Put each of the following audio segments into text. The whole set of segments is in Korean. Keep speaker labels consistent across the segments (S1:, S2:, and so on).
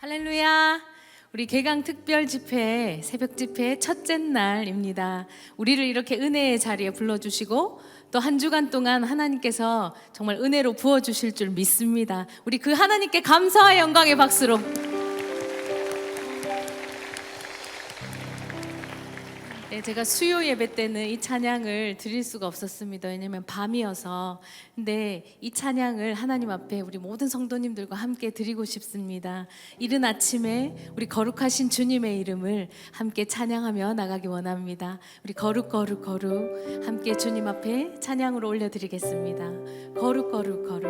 S1: 할렐루야. 우리 개강 특별 집회, 새벽 집회 첫째 날입니다. 우리를 이렇게 은혜의 자리에 불러주시고 또 한 주간 동안 하나님께서 정말 은혜로 부어주실 줄 믿습니다. 우리 그 하나님께 감사와 영광의 박수로. 네, 제가 수요 예배 때는 이 찬양을 드릴 수가 없었습니다. 왜냐면 밤이어서. 근데 이 찬양을 하나님 앞에 우리 모든 성도님들과 함께 드리고 싶습니다. 이른 아침에 우리 거룩하신 주님의 이름을 함께 찬양하며 나가기 원합니다. 우리 거룩 거룩 거룩 함께 주님 앞에 찬양으로 올려드리겠습니다. 거룩 거룩 거룩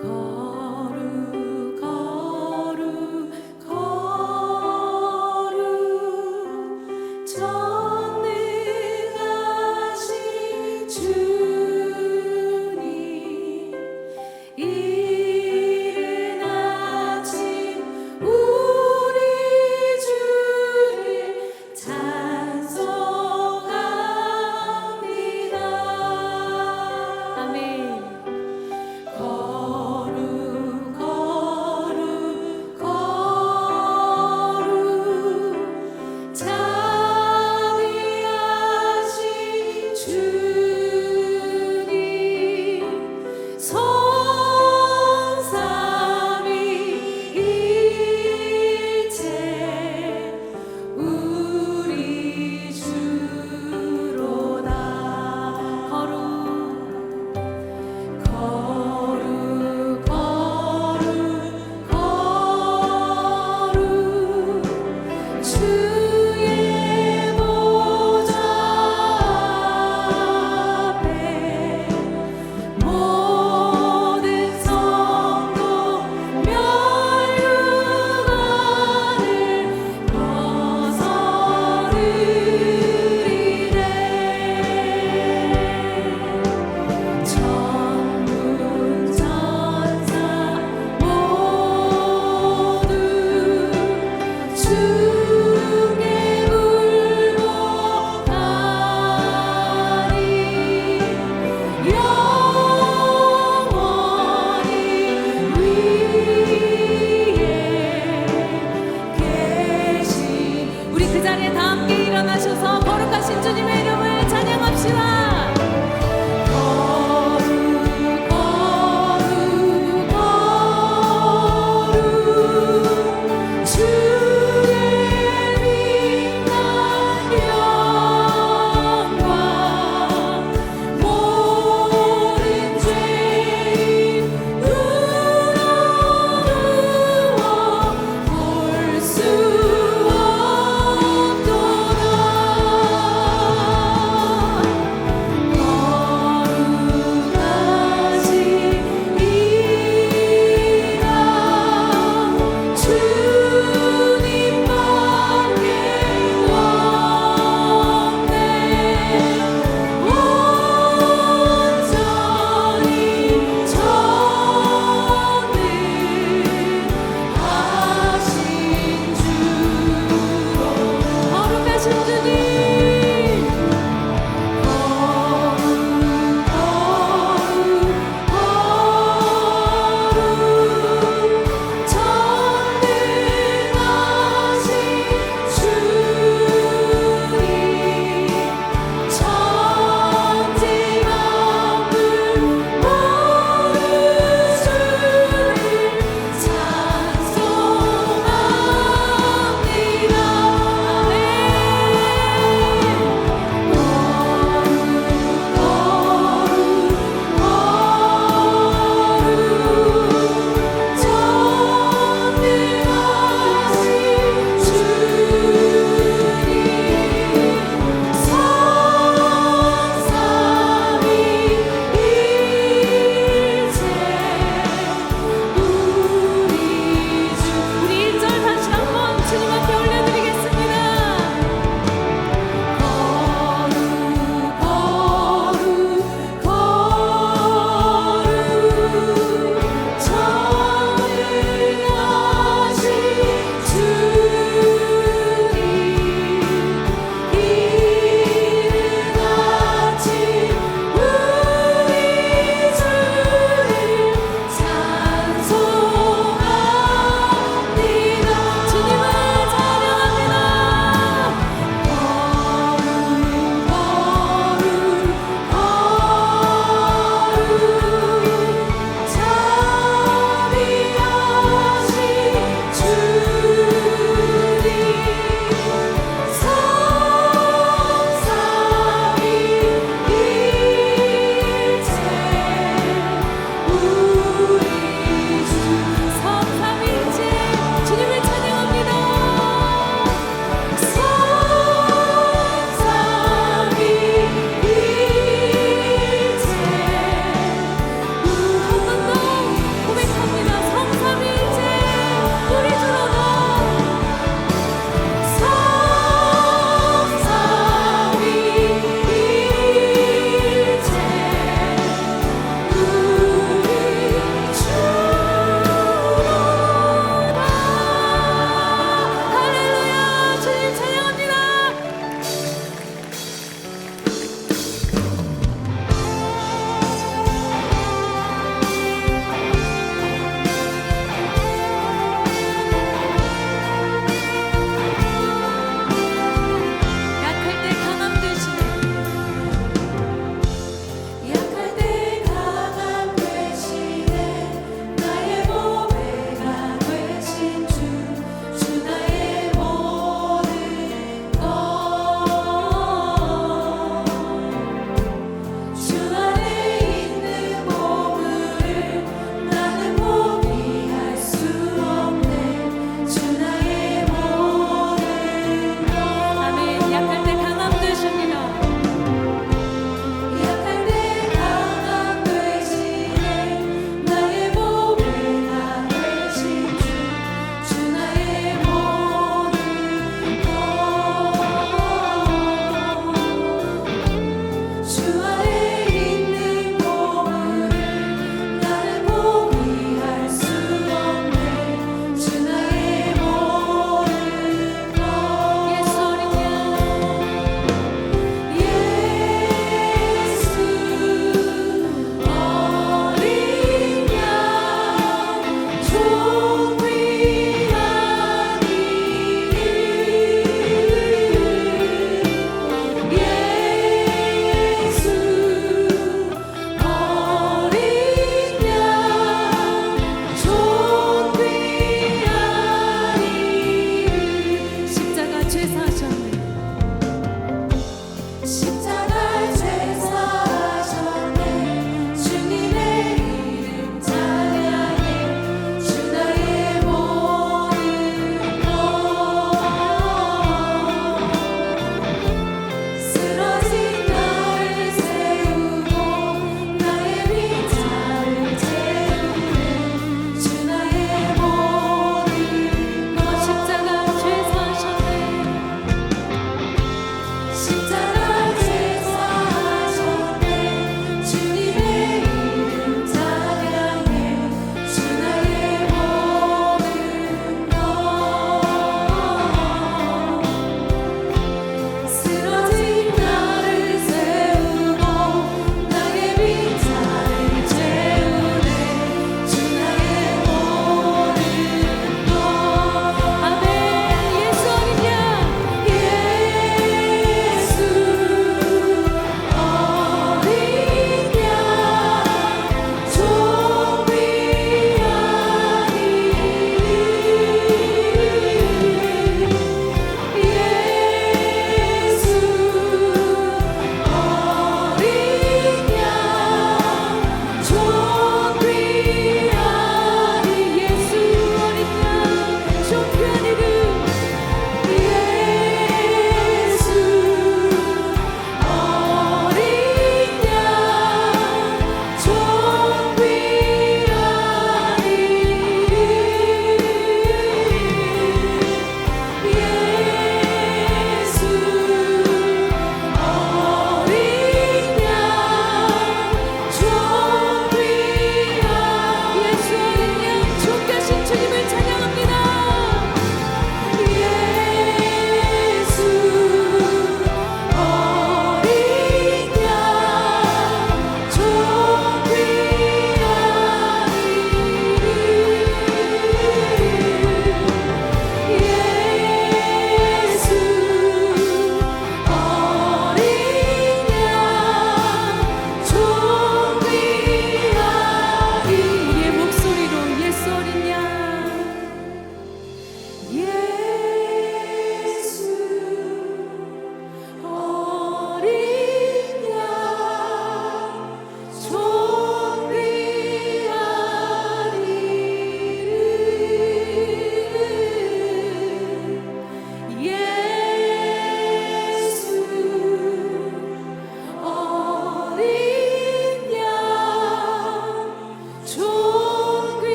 S1: 거룩 거룩 거룩 전능하신 주님 이른 아침 우리 주를 찬송합니다. 아멘. 거룩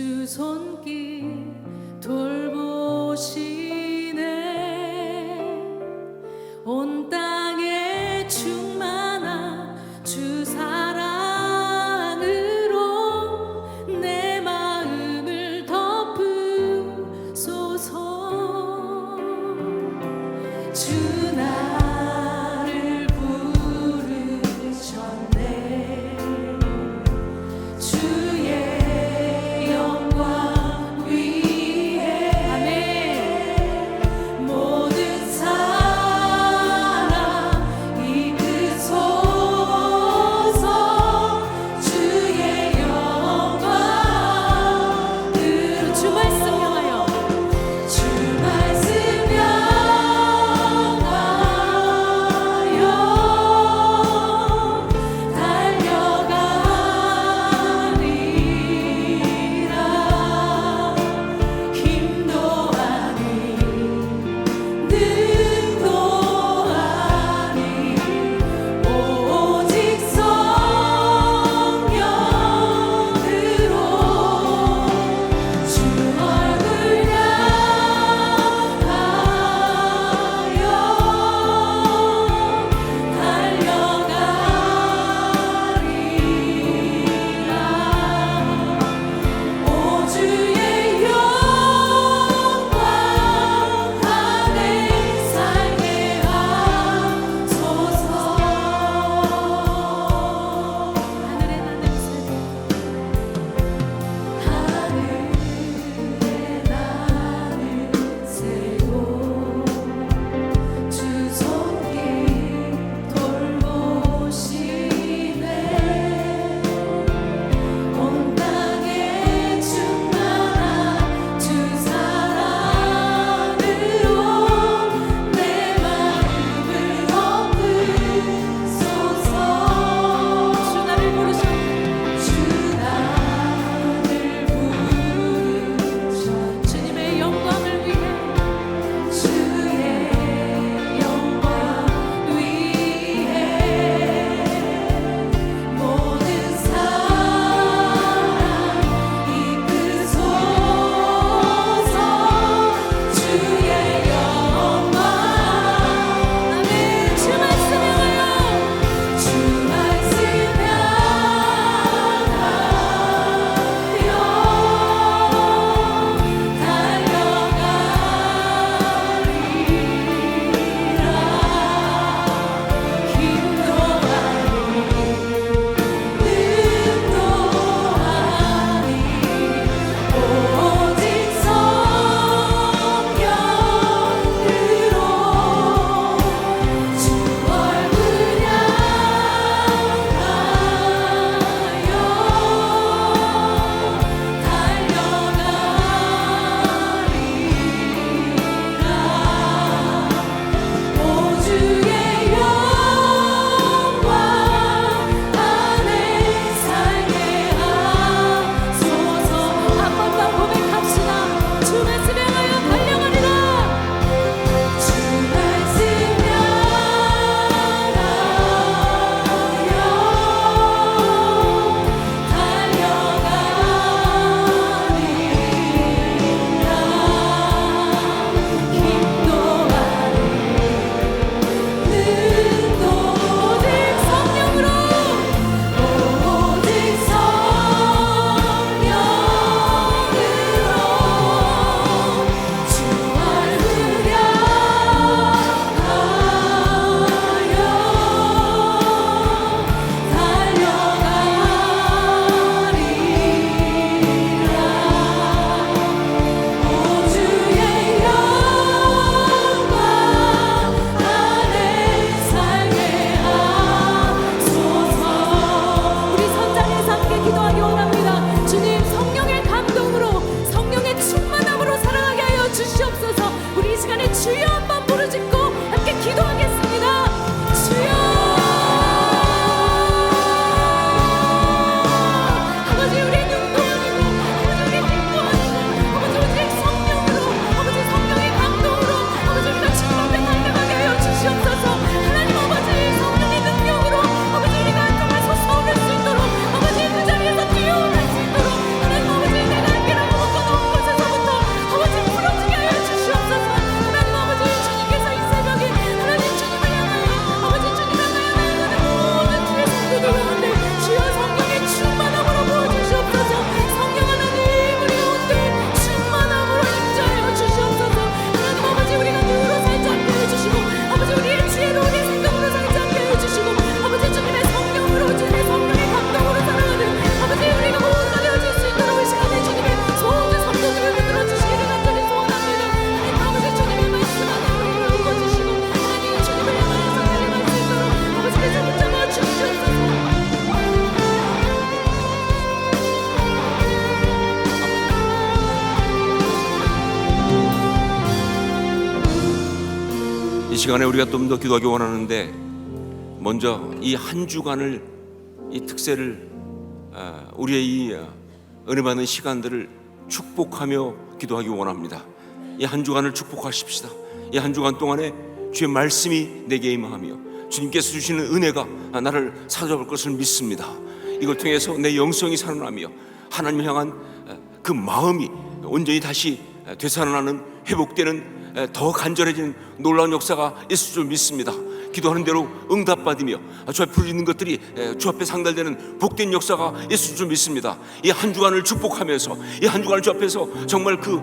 S1: 주 손길 돌보시네. 온 땅에 충만한 주 사랑으로 내 마음을 덮으소서. 주 나를 부르셨네. 주의 영광 위에. 아멘.
S2: 시간에 우리가 좀 더 기도하기 원하는데, 먼저 이 한 주간을, 이 특세를, 우리의 이 은혜 받는 시간들을 축복하며 기도하기 원합니다. 이 한 주간을 축복하십시다. 이 한 주간 동안에 주의 말씀이 내게 임하며 주님께서 주시는 은혜가 나를 사로잡을 것을 믿습니다. 이걸 통해서 내 영성이 살아나며 하나님을 향한 그 마음이 온전히 다시 되살아나는, 회복되는, 더 간절해지는 놀라운 역사가 있을 줄 믿습니다. 기도하는 대로 응답받으며 주 앞에 부르짖는 것들이 주 앞에 상달되는 복된 역사가 있을 줄 믿습니다. 이 한 주간을 축복하면서, 이 한 주간을 주 앞에서 정말 그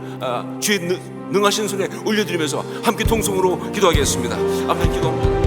S2: 주의 능하신 손에 올려드리면서 함께 통성으로 기도하겠습니다. 아멘. 기도합니다.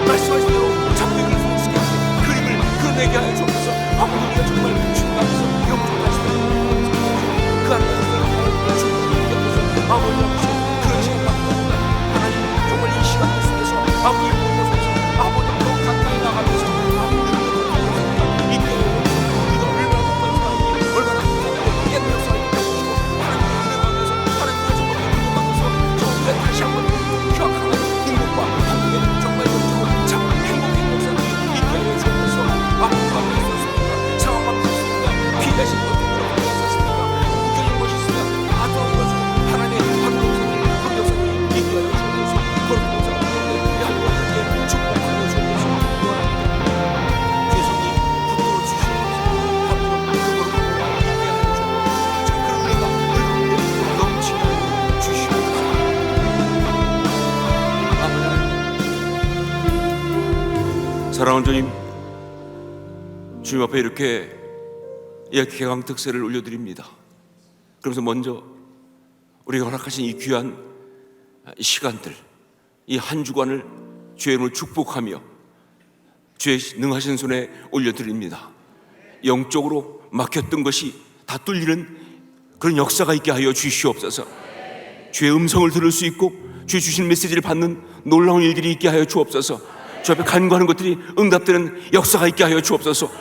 S2: 말씀하신 대로 작품을 손쉽게 하시고 그림을 그려내게 하여 주옵소서. 아버지가 정말 주님 앞에서 영접하시는 그 하나님을 주옵소서. 아버지 앞에서 그런 시간 받습니다. 하나님 정말 이 시간 속에서 아버지 보셔서 아버지 더 가까이 나가면서 아버지를 이끌어 우리가 얼마나 독한 사람이, 얼마나 독하고 깨는 역사가 있다고 보시고 하나님을 은혜받으면서 하나님과 정말 인도받아서 정말 다시 한번 기억하는 행복과 함께 정말 참 행복한 역사를 있게 하여 주옵소서. 아버지 있었습니까? 상황만 있었습니까? 피하신 것들로 있었습니까? 웃겨진 것이 있으면 다 도와주셔서 하나님의 하나님 그 역사를 있게 하여 주옵소서. 그런 역사가 있는데 하나님께 축복하여 주옵소서. 주의 손이 붙들어 주시옵소서. 하나님 그걸 있게 하여 주옵소서. 그런 은혜가 넘치게 하여 주시옵소서. 사랑하는 주님, 주님 앞에 이렇게 개강 특세를 올려드립니다. 그러면서 먼저 우리가 허락하신 이 귀한 시간들, 이 한 주간을 주의 이름으로 축복하며 주의 능하신 손에 올려드립니다. 영적으로 막혔던 것이 다 뚫리는 그런 역사가 있게 하여 주시옵소서. 주의 음성을 들을 수 있고 주의 주신 메시지를 받는 놀라운 일들이 있게 하여 주옵소서. 주 앞에 간구하는 것들이 응답되는 역사가 있게 하여 주옵소서.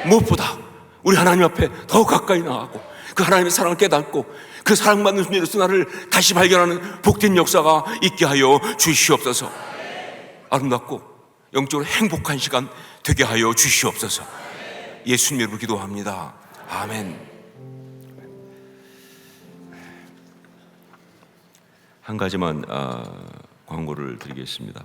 S2: 무엇보다 우리 하나님 앞에 더 가까이 나가고 그 하나님의 사랑을 깨닫고 그 사랑받는 존재로서 나를 다시 발견하는 복된 역사가 있게 하여 주시옵소서. 아름답고 영적으로 행복한 시간 되게 하여 주시옵소서. 예수님 이름으로 기도합니다. 아멘. 한 가지만 광고를 드리겠습니다.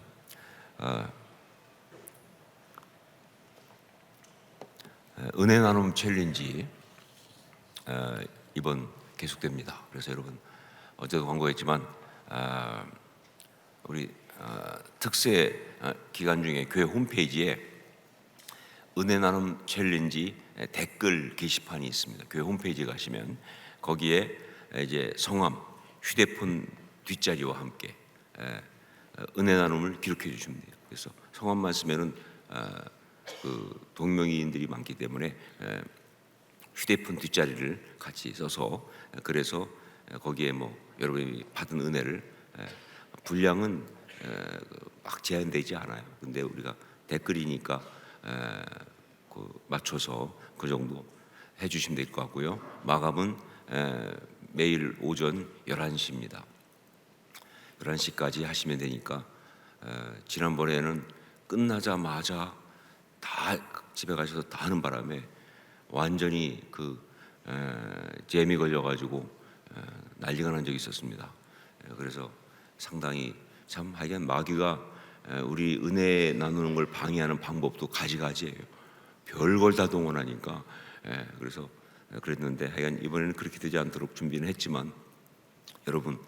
S2: 은혜 나눔 챌린지 이번 계속됩니다. 그래서 여러분 어제도 광고했지만 우리 특세 기간 중에 교회 홈페이지에 은혜 나눔 챌린지 댓글 게시판이 있습니다. 교회 홈페이지에 가시면 거기에 이제 성함, 휴대폰 뒷자리와 함께 은혜 나눔을 기록해 주시면 돼요. 그래서 성함만 쓰면은 그 동명이인들이 많기 때문에 휴대폰 뒷자리를 같이 써서, 그래서 거기에 뭐 여러분이 받은 은혜를 분량은 막 제한되지 않아요. 근데 우리가 댓글이니까 맞춰서 그 정도 해주시면 될 것 같고요. 마감은 매일 오전 11시입니다. 11시까지 하시면 되니까 지난번에는 끝나자마자 다 집에 가셔서 다 하는 바람에 완전히 잼이 걸려가지고 난리가 난 적이 있었습니다. 그래서 상당히 참 하여간 마귀가 우리 은혜 나누는 걸 방해하는 방법도 가지가지예요. 별걸 다 동원하니까. 그래서 그랬는데 하여간 이번에는 그렇게 되지 않도록 준비는 했지만 여러분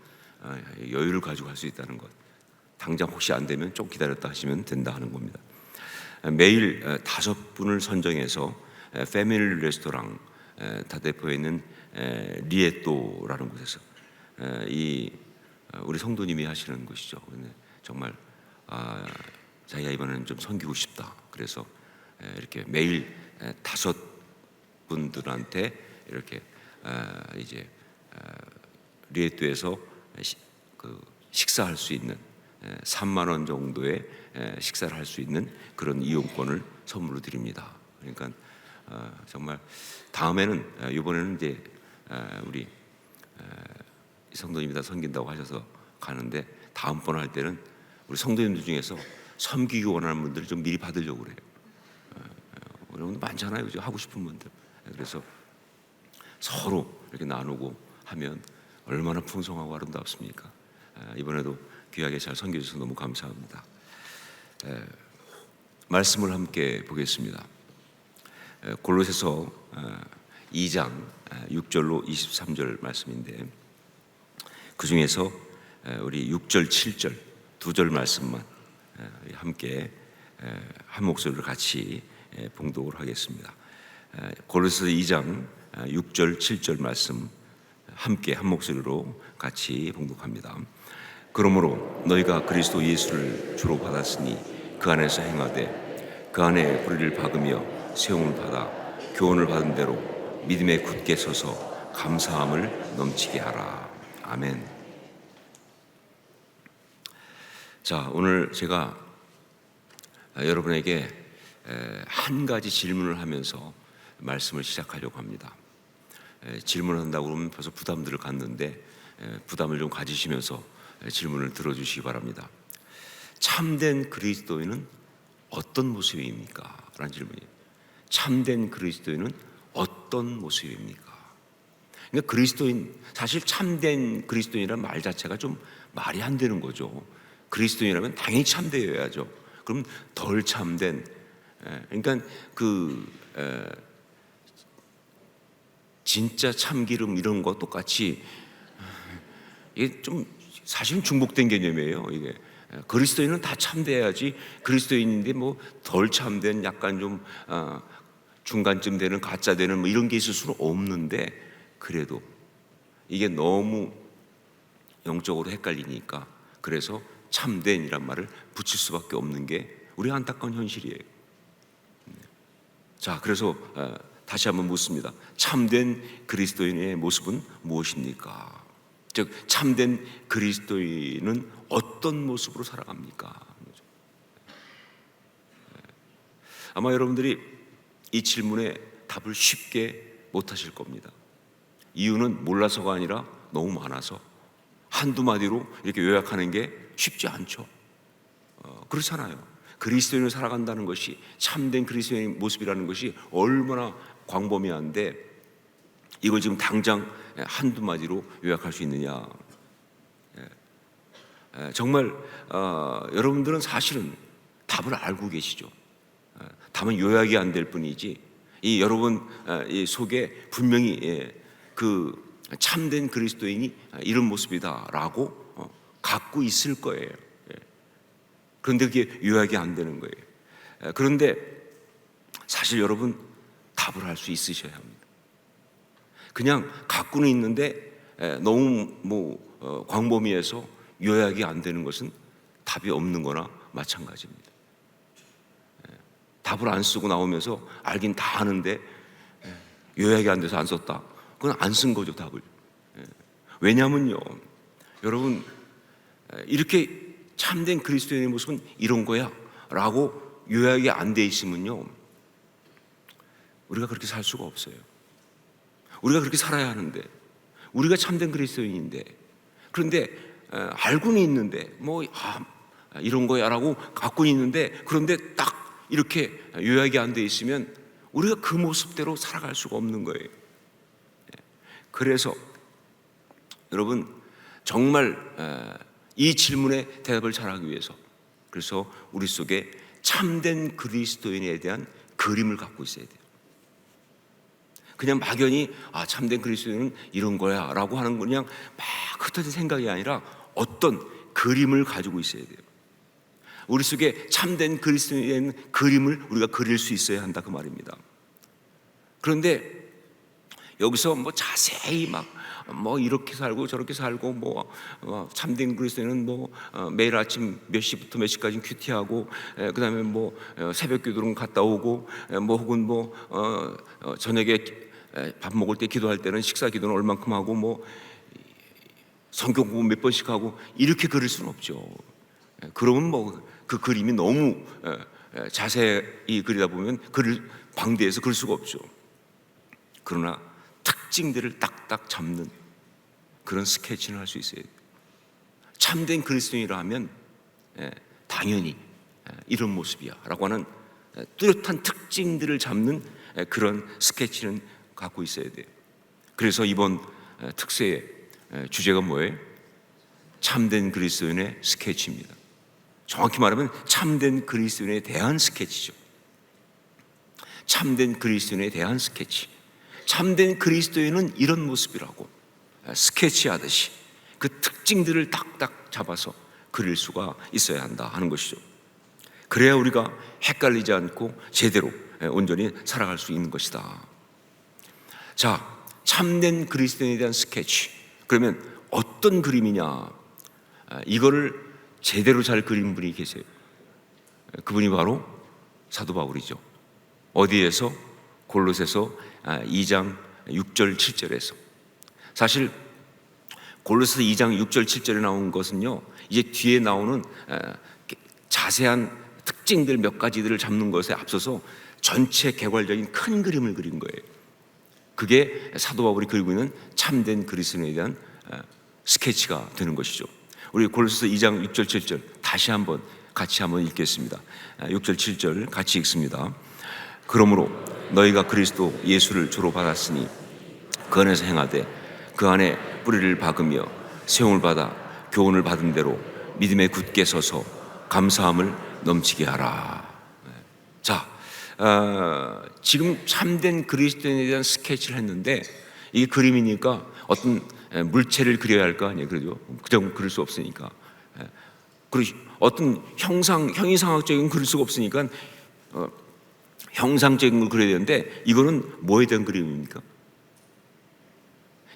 S2: 여유를 가지고 할 수 있다는 것, 당장 혹시 안 되면 좀 기다렸다 하시면 된다 하는 겁니다. 매일 5분을 선정해서 패밀리 레스토랑 다대포에 있는 리에또라는 곳에서 이 우리 성도님이 하시는 것이죠. 근데 정말 자기가 이번에는 좀 섬기고 싶다. 그래서 이렇게 매일 5분들한테 이렇게 이제 리에토에서 식사할 수 있는 3만 원 정도의 식사를 할 수 있는 그런 이용권을 선물로 드립니다. 그러니까 정말 다음에는 이번에는 이제 우리 성도님이 다 섬긴다고 하셔서 가는데 다음번 할 때는 우리 성도님들 중에서 섬기기 원하는 분들을 좀 미리 받으려고 그래요. 여러분들 많잖아요, 그죠? 하고 싶은 분들. 그래서 서로 이렇게 나누고 하면 얼마나 풍성하고 아름답습니까? 이번에도 귀하게 잘 섬겨주셔서 너무 감사합니다. 말씀을 함께 보겠습니다. 골로새서 2장 6절로 23절 말씀인데 그 중에서 우리 6절, 7절 두 절 말씀만 함께 한 목소리로 같이 봉독을 하겠습니다. 골로새서 2장 6절, 7절 말씀 함께 한 목소리로 같이 봉독합니다. 그러므로 너희가 그리스도 예수를 주로 받았으니 그 안에서 행하되 그 안에 뿌리를 박으며 세움을 받아 교훈을 받은 대로 믿음에 굳게 서서 감사함을 넘치게 하라. 아멘. 자, 오늘 제가 여러분에게 한 가지 질문을 하면서 말씀을 시작하려고 합니다. 질문을 한다고 그러면 벌써 부담들을 갖는데 부담을 좀 가지시면서 질문을 들어주시기 바랍니다. 참된 그리스도인은 어떤 모습입니까? 라는 질문이에요. 참된 그리스도인은 어떤 모습입니까? 그러니까 그리스도인, 사실 참된 그리스도인이라는 말 자체가 좀 말이 안 되는 거죠. 그리스도인이라면 당연히 참되어야죠. 그럼 덜 참된, 그러니까 진짜 참기름 이런 거 똑같이 이게 좀 사실은 중복된 개념이에요. 이게 그리스도인은 다 참돼야지 그리스도인인데 뭐 덜 참된 약간 좀 중간쯤 되는 가짜 되는 뭐 이런 게 있을 수는 없는데 그래도 이게 너무 영적으로 헷갈리니까 그래서 참된이란 말을 붙일 수밖에 없는 게 우리 안타까운 현실이에요. 자, 그래서 다시 한번 묻습니다. 참된 그리스도인의 모습은 무엇입니까? 즉 참된 그리스도인은 어떤 모습으로 살아갑니까? 아마 여러분들이 이 질문에 답을 쉽게 못 하실 겁니다. 이유는 몰라서가 아니라 너무 많아서 한두 마디로 이렇게 요약하는 게 쉽지 않죠. 그렇잖아요. 그리스도인을 살아간다는 것이, 참된 그리스도인의 모습이라는 것이 얼마나 광범위한데 이걸 지금 당장 한두 마디로 요약할 수 있느냐. 정말 여러분들은 사실은 답을 알고 계시죠. 다만 요약이 안 될 뿐이지 이 여러분 이 속에 분명히 그 참된 그리스도인이 이런 모습이다라고 갖고 있을 거예요. 그런데 그게 요약이 안 되는 거예요. 그런데 사실 여러분 답을 할 수 있으셔야 합니다. 그냥 갖고는 있는데 너무 광범위해서 요약이 안 되는 것은 답이 없는 거나 마찬가지입니다. 답을 안 쓰고 나오면서 알긴 다 아는데 요약이 안 돼서 안 썼다. 그건 안 쓴 거죠, 답을. 왜냐면요, 여러분 이렇게 참된 그리스도인의 모습은 이런 거야 라고 요약이 안 돼 있으면요 우리가 그렇게 살 수가 없어요. 우리가 그렇게 살아야 하는데, 우리가 참된 그리스도인인데, 그런데 알고는 있는데 이런 거야 라고 갖고는 있는데, 그런데 딱 이렇게 요약이 안 돼 있으면 우리가 그 모습대로 살아갈 수가 없는 거예요. 그래서 여러분 정말 이 질문에 대답을 잘하기 위해서, 그래서 우리 속에 참된 그리스도인에 대한 그림을 갖고 있어야 돼요. 그냥 막연히 참된 그리스도인은 이런 거야 라고 하는 건 그냥 막 흩어진 생각이 아니라 어떤 그림을 가지고 있어야 돼요. 우리 속에 참된 그리스도인의 그림을 우리가 그릴 수 있어야 한다, 그 말입니다. 그런데 여기서 뭐 자세히 막 뭐 이렇게 살고 저렇게 살고 뭐 참된 그리스도인은 뭐 매일 아침 몇 시부터 몇 시까지 큐티하고 그다음에 뭐 새벽 기도는 갔다 오고 뭐 혹은 뭐 저녁에 밥 먹을 때 기도할 때는 식사 기도는 얼만큼 하고 뭐 성경 공부 몇 번씩 하고 이렇게 그릴 수는 없죠. 그러면 뭐 그 그림이 너무 자세히 그리다 보면 그를 방대해서 그릴 수가 없죠. 그러나 특징들을 딱딱 잡는 그런 스케치를 할 수 있어요. 참된 그리스도인이라 하면 당연히 이런 모습이야 라고 하는 뚜렷한 특징들을 잡는 그런 스케치는 갖고 있어야 돼요. 그래서 이번 특세의 주제가 뭐예요? 참된 그리스도인의 스케치입니다. 정확히 말하면 참된 그리스도인에 대한 스케치죠. 참된 그리스도인에 대한 스케치. 참된 그리스도인은 이런 모습이라고 스케치하듯이 그 특징들을 딱딱 잡아서 그릴 수가 있어야 한다 하는 것이죠. 그래야 우리가 헷갈리지 않고 제대로 온전히 살아갈 수 있는 것이다. 자, 참된 그리스도인에 대한 스케치. 그러면 어떤 그림이냐? 이거를 제대로 잘 그린 분이 계세요. 그분이 바로 사도 바울이죠. 어디에서? 골로새서 2장 6절 7절에서. 사실 골로새서 2장 6절 7절에 나온 것은요, 이제 뒤에 나오는 자세한 특징들 몇 가지들을 잡는 것에 앞서서 전체 개괄적인 큰 그림을 그린 거예요. 그게 사도 바울이 그리고 있는 참된 그리스도인에 대한 스케치가 되는 것이죠. 우리 골로새서 2장 6절 7절 다시 한번 같이 한번 읽겠습니다. 6절 7절 같이 읽습니다. 그러므로 너희가 그리스도 예수를 주로 받았으니 그 안에서 행하되 그 안에 뿌리를 박으며 세움을 받아 교훈을 받은 대로 믿음에 굳게 서서 감사함을 넘치게 하라. 자, 지금 참된 그리스도인에 대한 스케치를 했는데 이게 그림이니까 어떤 물체를 그려야 할 거 아니에요. 그래도 그냥 그릴 수 없으니까. 그리고 어떤 형이상학적인 그릴 수가 없으니까 형상적인 걸 그려야 되는데 이거는 뭐에 대한 그림입니까?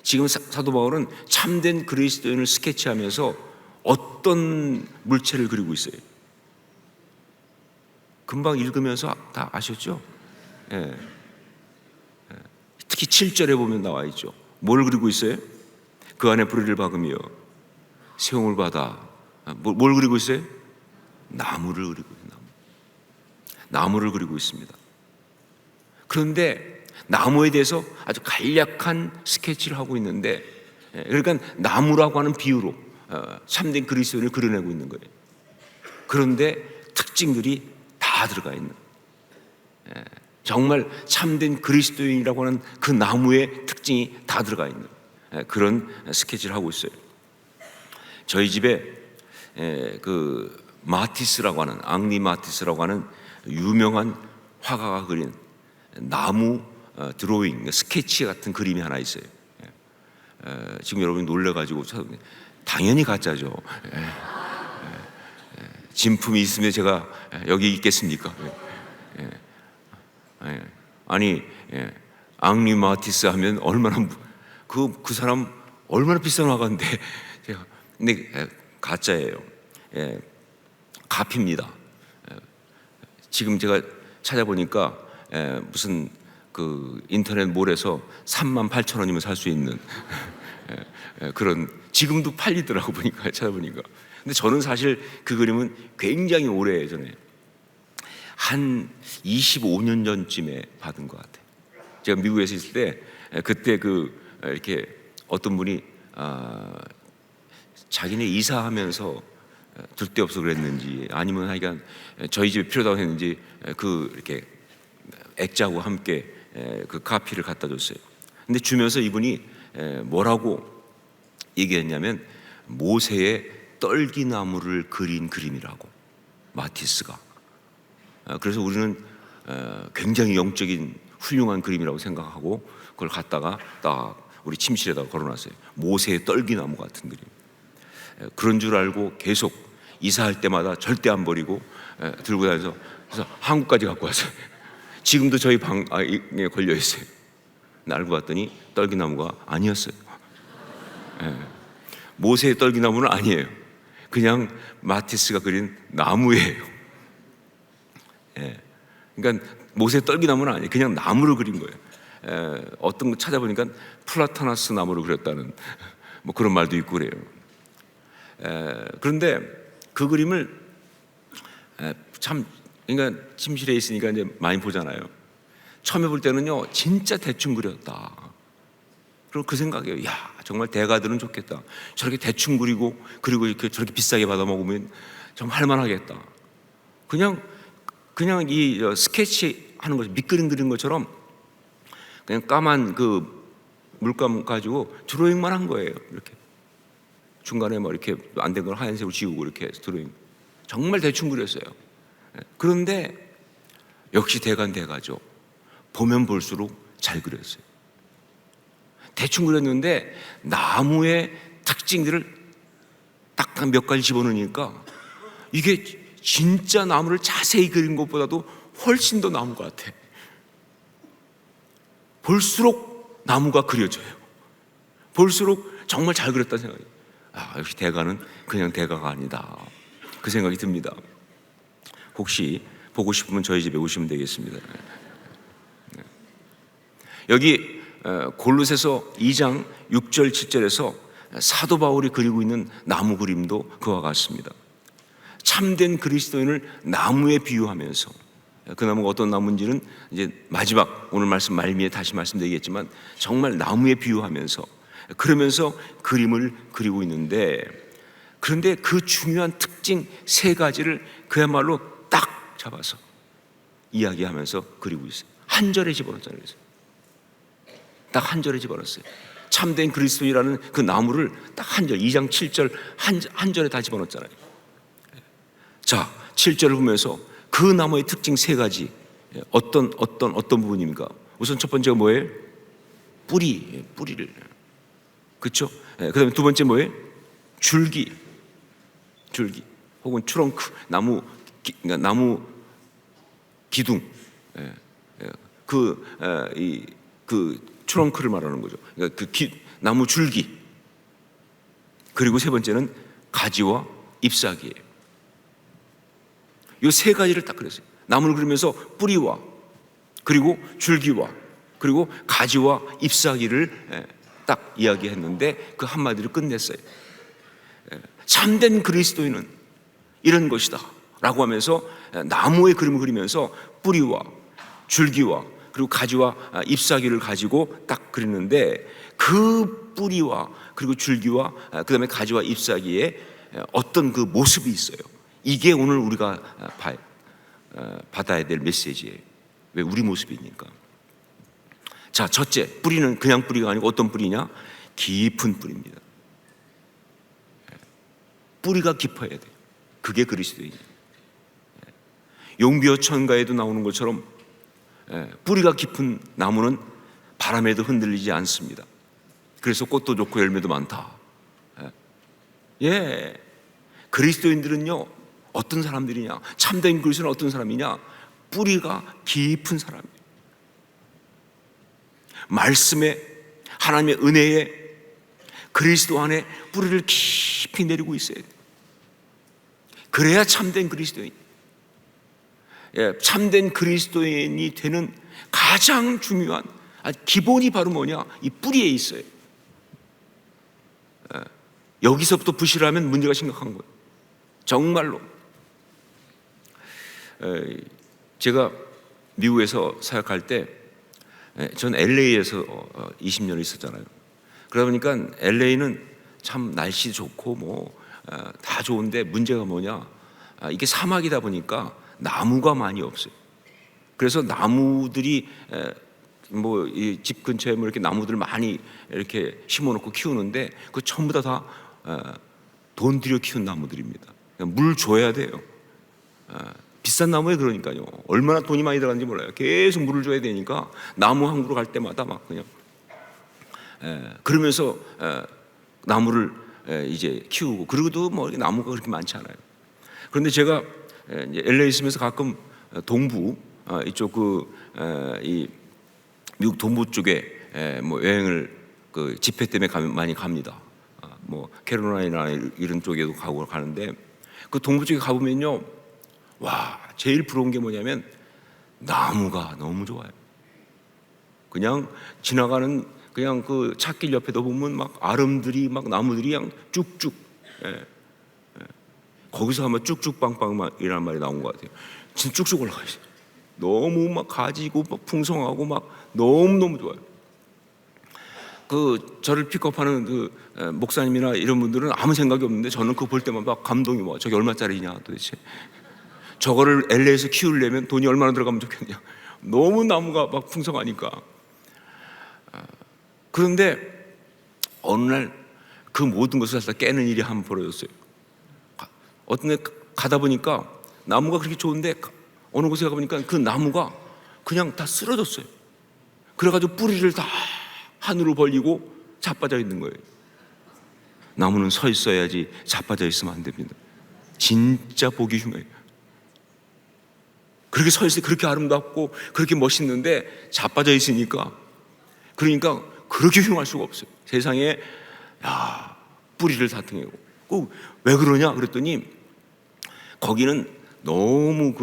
S2: 지금 사도 바울은 참된 그리스도인을 스케치하면서 어떤 물체를 그리고 있어요? 금방 읽으면서 다 아셨죠? 예. 특히 7절에 보면 나와 있죠. 뭘 그리고 있어요? 그 안에 뿌리를 박으며 세움을 받아. 뭘 그리고 있어요? 나무를 그리고 있어요. 나무를 그리고 있습니다. 그런데 나무에 대해서 아주 간략한 스케치를 하고 있는데, 그러니까 나무라고 하는 비유로 참된 그리스도인을 그려내고 있는 거예요. 그런데 특징들이 다 들어가 있는, 정말 참된 그리스도인이라고 하는 그 나무의 특징이 다 들어가 있는 그런 스케치를 하고 있어요. 저희 집에 그 마티스라고 하는, 앙리 마티스라고 하는 유명한 화가가 그린 나무 드로잉, 스케치 같은 그림이 하나 있어요. 지금 여러분이 놀래가지고 당연히 가짜죠. 진품이 있으면 제가 여기 있겠습니까? 아니, 앙리 마티스 하면 얼마나 그 사람 얼마나 비싼 화가인데 제가, 근데 가짜예요. 가피입니다. 지금 제가 찾아보니까 무슨 그 인터넷 몰에서 38,000원이면 살 수 있는 그런, 지금도 팔리더라고 보니까, 찾아보니까. 근데 저는 사실 그 그림은 굉장히 오래 전에 한 25년 전쯤에 받은 것 같아요. 제가 미국에서 있을 때 그때 이렇게 어떤 분이 자기네 이사하면서 둘 데 없어 그랬는지 아니면 하여간 저희 집에 필요하다고 했는지 이렇게 액자하고 함께 그 카피를 갖다 줬어요. 근데 주면서 이분이 뭐라고 얘기했냐면 모세의 떨기나무를 그린 그림이라고, 마티스가. 그래서 우리는 굉장히 영적인 훌륭한 그림이라고 생각하고 그걸 갖다가 딱 우리 침실에다가 걸어놨어요. 모세의 떨기나무 같은 그림. 그런 줄 알고 계속 이사할 때마다 절대 안 버리고 들고 다녀서, 그래서 한국까지 갖고 왔어요. 지금도 저희 방에 걸려 있어요. 알고 봤더니 떨기나무가 아니었어요. 모세의 떨기나무는 아니에요. 그냥 마티스가 그린 나무예요. 그러니까 모세의 떨기나무는 아니에요. 그냥 나무를 그린 거예요. 어떤 거 찾아보니까 플라타나스 나무를 그렸다는 뭐 그런 말도 있고 그래요. 그런데 그 그림을 참, 그러니까 침실에 있으니까 이제 많이 보잖아요. 처음에 볼 때는요, 진짜 대충 그렸다. 그럼 그 생각이에요. 야, 정말 대가들은 좋겠다. 저렇게 대충 그리고 이렇게 저렇게 비싸게 받아 먹으면 정말 할만하겠다. 그냥 이 스케치 하는 거죠. 밑그림 그린 것처럼 그냥 까만 그 물감 가지고 드로잉만 한 거예요. 이렇게 중간에 뭐 이렇게 안 된 걸 하얀색으로 지우고 이렇게 드로잉. 정말 대충 그렸어요. 그런데 역시 대가죠. 보면 볼수록 잘 그렸어요. 대충 그렸는데 나무의 특징들을 딱 몇 가지 집어넣으니까 이게 진짜 나무를 자세히 그린 것보다도 훨씬 더 나무 같아. 볼수록 나무가 그려져요. 볼수록 정말 잘 그렸다는 생각이. 역시 대가는 그냥 대가가 아니다. 그 생각이 듭니다. 혹시 보고 싶으면 저희 집에 오시면 되겠습니다. 여기 골로새서 2장 6절 7절에서 사도 바울이 그리고 있는 나무 그림도 그와 같습니다. 참된 그리스도인을 나무에 비유하면서, 그 나무가 어떤 나무인지는 이제 마지막 오늘 말씀 말미에 다시 말씀드리겠지만 정말 나무에 비유하면서 그러면서 그림을 그리고 있는데, 그런데 그 중요한 특징 세 가지를 그야말로 딱 잡아서 이야기하면서 그리고 있어요. 한 절에 집어넣었잖아요. 딱 한 절에 집어넣었어요. 참된 그리스도인이라는 그 나무를 딱 한 절, 2장 7절 한 절에 다 집어넣었잖아요. 자, 7절을 보면서 그 나무의 특징 세 가지, 어떤 부분입니까? 우선 첫 번째가 뭐예요? 뿌리를. 그렇죠? 그 다음에 두 번째 뭐예요? 줄기 혹은 트렁크, 나무 기둥, 그 트렁크를 말하는 거죠. 그러니까 나무 줄기. 그리고 세 번째는 가지와 잎사귀예요. 이 세 가지를 딱 그렸어요. 나무를 그리면서 뿌리와 그리고 줄기와 그리고 가지와 잎사귀를 딱 이야기했는데 그 한마디로 끝냈어요. 참된 그리스도인은 이런 것이다 라고 하면서 나무의 그림을 그리면서 뿌리와 줄기와 그리고 가지와 잎사귀를 가지고 딱 그리는데, 그 뿌리와 그리고 줄기와 그 다음에 가지와 잎사귀에 어떤 그 모습이 있어요. 이게 오늘 우리가 받아야 될 메시지예요. 왜? 우리 모습이니까. 자, 첫째, 뿌리는 그냥 뿌리가 아니고 어떤 뿌리냐? 깊은 뿌리입니다. 뿌리가 깊어야 돼요. 그게 그리스도인이에요. 용비어천가에도 나오는 것처럼 뿌리가 깊은 나무는 바람에도 흔들리지 않습니다. 그래서 꽃도 좋고 열매도 많다. 그리스도인들은요, 어떤 사람들이냐? 참된 그리스도는 어떤 사람이냐? 뿌리가 깊은 사람이에요. 말씀에, 하나님의 은혜에, 그리스도 안에 뿌리를 깊이 내리고 있어야 돼요. 그래야 참된 그리스도인. 참된 그리스도인이 되는 가장 중요한 기본이 바로 뭐냐? 이 뿌리에 있어요. 여기서부터 부실하면 문제가 심각한 거예요. 정말로. 제가 미국에서 사역할 때, 전 LA에서 20년을 있었잖아요. 그러다 보니까 LA는 참 날씨 좋고 뭐 다 좋은데 문제가 뭐냐? 이게 사막이다 보니까 나무가 많이 없어요. 그래서 나무들이 뭐 이 집 근처에 뭐 이렇게 나무들 많이 이렇게 심어놓고 키우는데 그 전부 다 돈 들여 키운 나무들입니다. 물 줘야 돼요. 비싼 나무에 그러니까요. 얼마나 돈이 많이 들어가는지 몰라요. 계속 물을 줘야 되니까 나무 한 그루 갈 때마다 막 그냥 그러면서 나무를 이제 키우고, 그리고도 뭐 나무가 그렇게 많지 않아요. 그런데 제가 이제 LA 있으면서 가끔 동부 이쪽 이 미국 동부 쪽에 뭐 여행을 그 집회 때문에 많이 갑니다. 뭐 캐롤라이나 이런 쪽에도 가는데 그 동부 쪽에 가보면요, 와, 제일 부러운 게 뭐냐면 나무가 너무 좋아요. 그냥 지나가는 그냥 그 찻길 옆에도 보면 막 아름들이 막 나무들이 그냥 쭉쭉, 거기서 하면 쭉쭉빵빵이라는 말이 나온 것 같아요. 진짜 쭉쭉 올라가 있어요. 너무 막 가지고 막 풍성하고 막 너무 좋아요. 그 저를 픽업하는 그 목사님이나 이런 분들은 아무 생각이 없는데 저는 그거 볼 때만 막 감동이 와. 저게 얼마짜리냐 도대체. 저거를 LA에서 키우려면 돈이 얼마나 들어가면 좋겠냐. 너무 나무가 막 풍성하니까. 그런데 어느 날 그 모든 것을 다 깨는 일이 한 번 벌어졌어요. 어떤 데 가다 보니까 나무가 그렇게 좋은데 어느 곳에 가보니까 그 나무가 그냥 다 쓰러졌어요. 그래가지고 뿌리를 다 하늘로 벌리고 자빠져 있는 거예요. 나무는 서 있어야지 자빠져 있으면 안 됩니다. 진짜 보기 흉해요. 그렇게 서 있을 때 그렇게 아름답고 그렇게 멋있는데 자빠져 있으니까, 그러니까 그렇게 흉할 수가 없어요. 세상에 뿌리를 다 등에고. 꼭 왜 그러냐 그랬더니 거기는 너무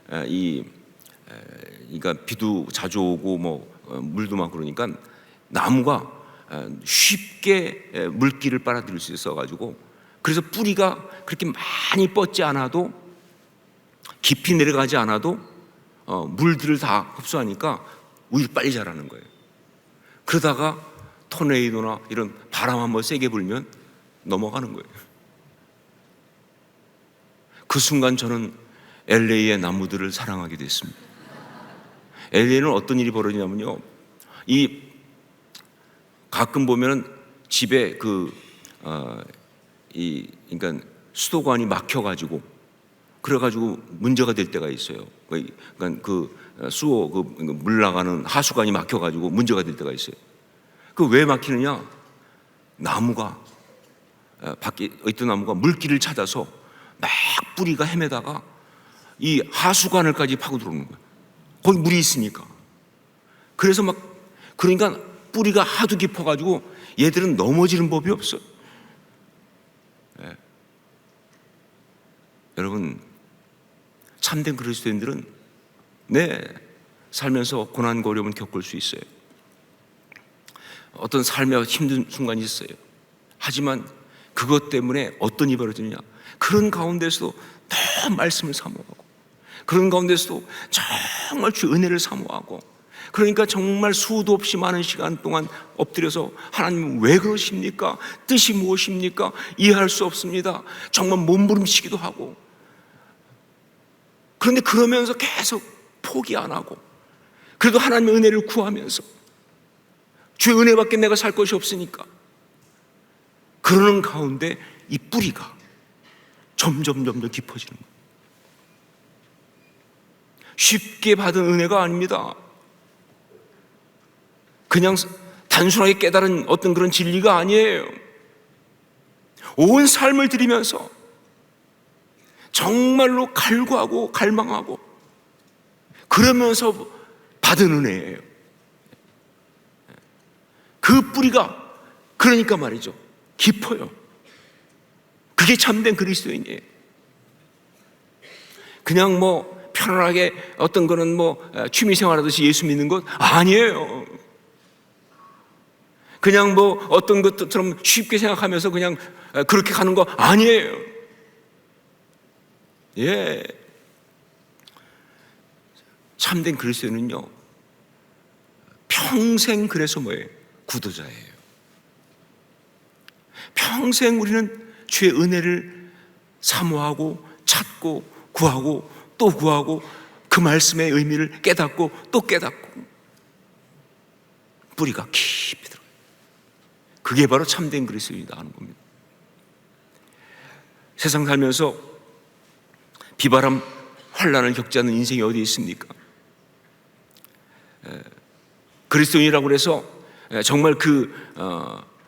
S2: 그러니까 비도 자주 오고 뭐 물도 많고 그러니까 나무가 쉽게 물기를 빨아들일 수 있어가지고, 그래서 뿌리가 그렇게 많이 뻗지 않아도 깊이 내려가지 않아도 물들을 다 흡수하니까 오히려 빨리 자라는 거예요. 그러다가 토네이도나 이런 바람 한번 세게 불면 넘어가는 거예요. 그 순간 저는 LA의 나무들을 사랑하게 됐습니다. LA는 어떤 일이 벌어지냐면요, 이 가끔 보면은 집에 그러니까 수도관이 막혀가지고 그래가지고 문제가 될 때가 있어요. 그러니까 그 수호 물 나가는 하수관이 막혀가지고 문제가 될 때가 있어요. 그 왜 막히느냐? 나무가 밖에 있던 나무가 물길을 찾아서 막 뿌리가 헤매다가 이 하수관을까지 파고 들어오는 거예요. 거기 물이 있으니까. 그래서 막 그러니까 뿌리가 하도 깊어가지고 얘들은 넘어지는 법이 없어요. 여러분, 참된 그리스도인들은 살면서 고난과 어려움을 겪을 수 있어요. 어떤 삶의 힘든 순간이 있어요. 하지만 그것 때문에 어떤 일이 벌어지느냐, 그런 가운데서도 더 말씀을 사모하고, 그런 가운데서도 정말 주의 은혜를 사모하고, 그러니까 정말 수도 없이 많은 시간 동안 엎드려서 하나님 왜 그러십니까? 뜻이 무엇입니까? 이해할 수 없습니다. 정말 몸부림치기도 하고, 그런데 그러면서 계속 포기 안 하고, 그래도 하나님의 은혜를 구하면서 주의 은혜밖에 내가 살 것이 없으니까, 그러는 가운데 이 뿌리가 점점 깊어지는 거예요. 쉽게 받은 은혜가 아닙니다. 그냥 단순하게 깨달은 어떤 그런 진리가 아니에요. 온 삶을 들이면서 정말로 갈구하고 갈망하고 그러면서 받은 은혜예요. 그 뿌리가 그러니까 말이죠, 깊어요. 그게 참된 그리스도인이에요. 그냥 뭐 편안하게 어떤 거는 뭐 취미생활하듯이 예수 믿는 것 아니에요. 그냥 뭐 어떤 것처럼 쉽게 생각하면서 그냥 그렇게 가는 거 아니에요. 참된 그리스도인은요, 평생 그래서 뭐예요? 구도자예요. 평생 우리는 주의 은혜를 사모하고 찾고 구하고 또 구하고 그 말씀의 의미를 깨닫고 또 깨닫고 뿌리가 깊이 들어가요. 그게 바로 참된 그리스도인이다 하는 겁니다. 세상 살면서 비바람 환난을 겪지 않는 인생이 어디 있습니까? 그리스도인이라고 해서 정말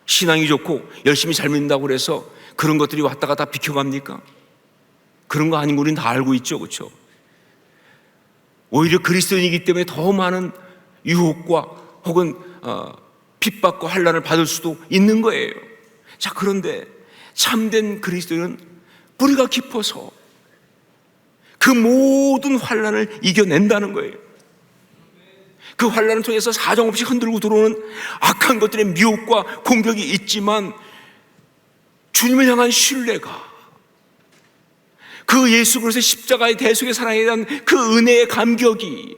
S2: 신앙이 좋고 열심히 잘 믿는다고 해서 그런 것들이 왔다가 다 비켜갑니까? 그런 거 아닌 거 우리는 다 알고 있죠, 그렇죠? 오히려 그리스도인이기 때문에 더 많은 유혹과 혹은 핍박과 환난을 받을 수도 있는 거예요. 자, 그런데 참된 그리스도인은 뿌리가 깊어서 그 모든 환난을 이겨낸다는 거예요. 그 환난을 통해서 사정없이 흔들고 들어오는 악한 것들의 미혹과 공격이 있지만 주님을 향한 신뢰가, 그 예수 그리스도의 십자가의 대속의 사랑에 대한 그 은혜의 감격이,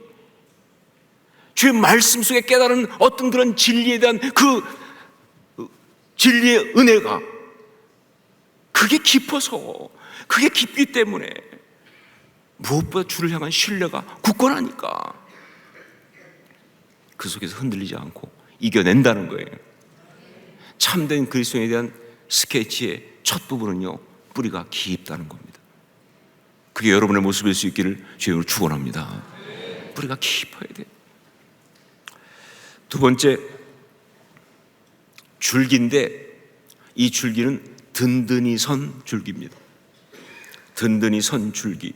S2: 주의 말씀 속에 깨달은 어떤 그런 진리에 대한 그 진리의 은혜가, 그게 깊어서, 그게 깊기 때문에 무엇보다 주를 향한 신뢰가 굳건하니까 그 속에서 흔들리지 않고 이겨낸다는 거예요. 참된 그리스도인에 대한 스케치의 첫 부분은요, 뿌리가 깊다는 겁니다. 그게 여러분의 모습일 수 있기를 주님으로 축원합니다. 뿌리가 깊어야 돼요. 두 번째, 줄기인데 이 줄기는 든든히 선 줄기입니다. 든든히 선 줄기.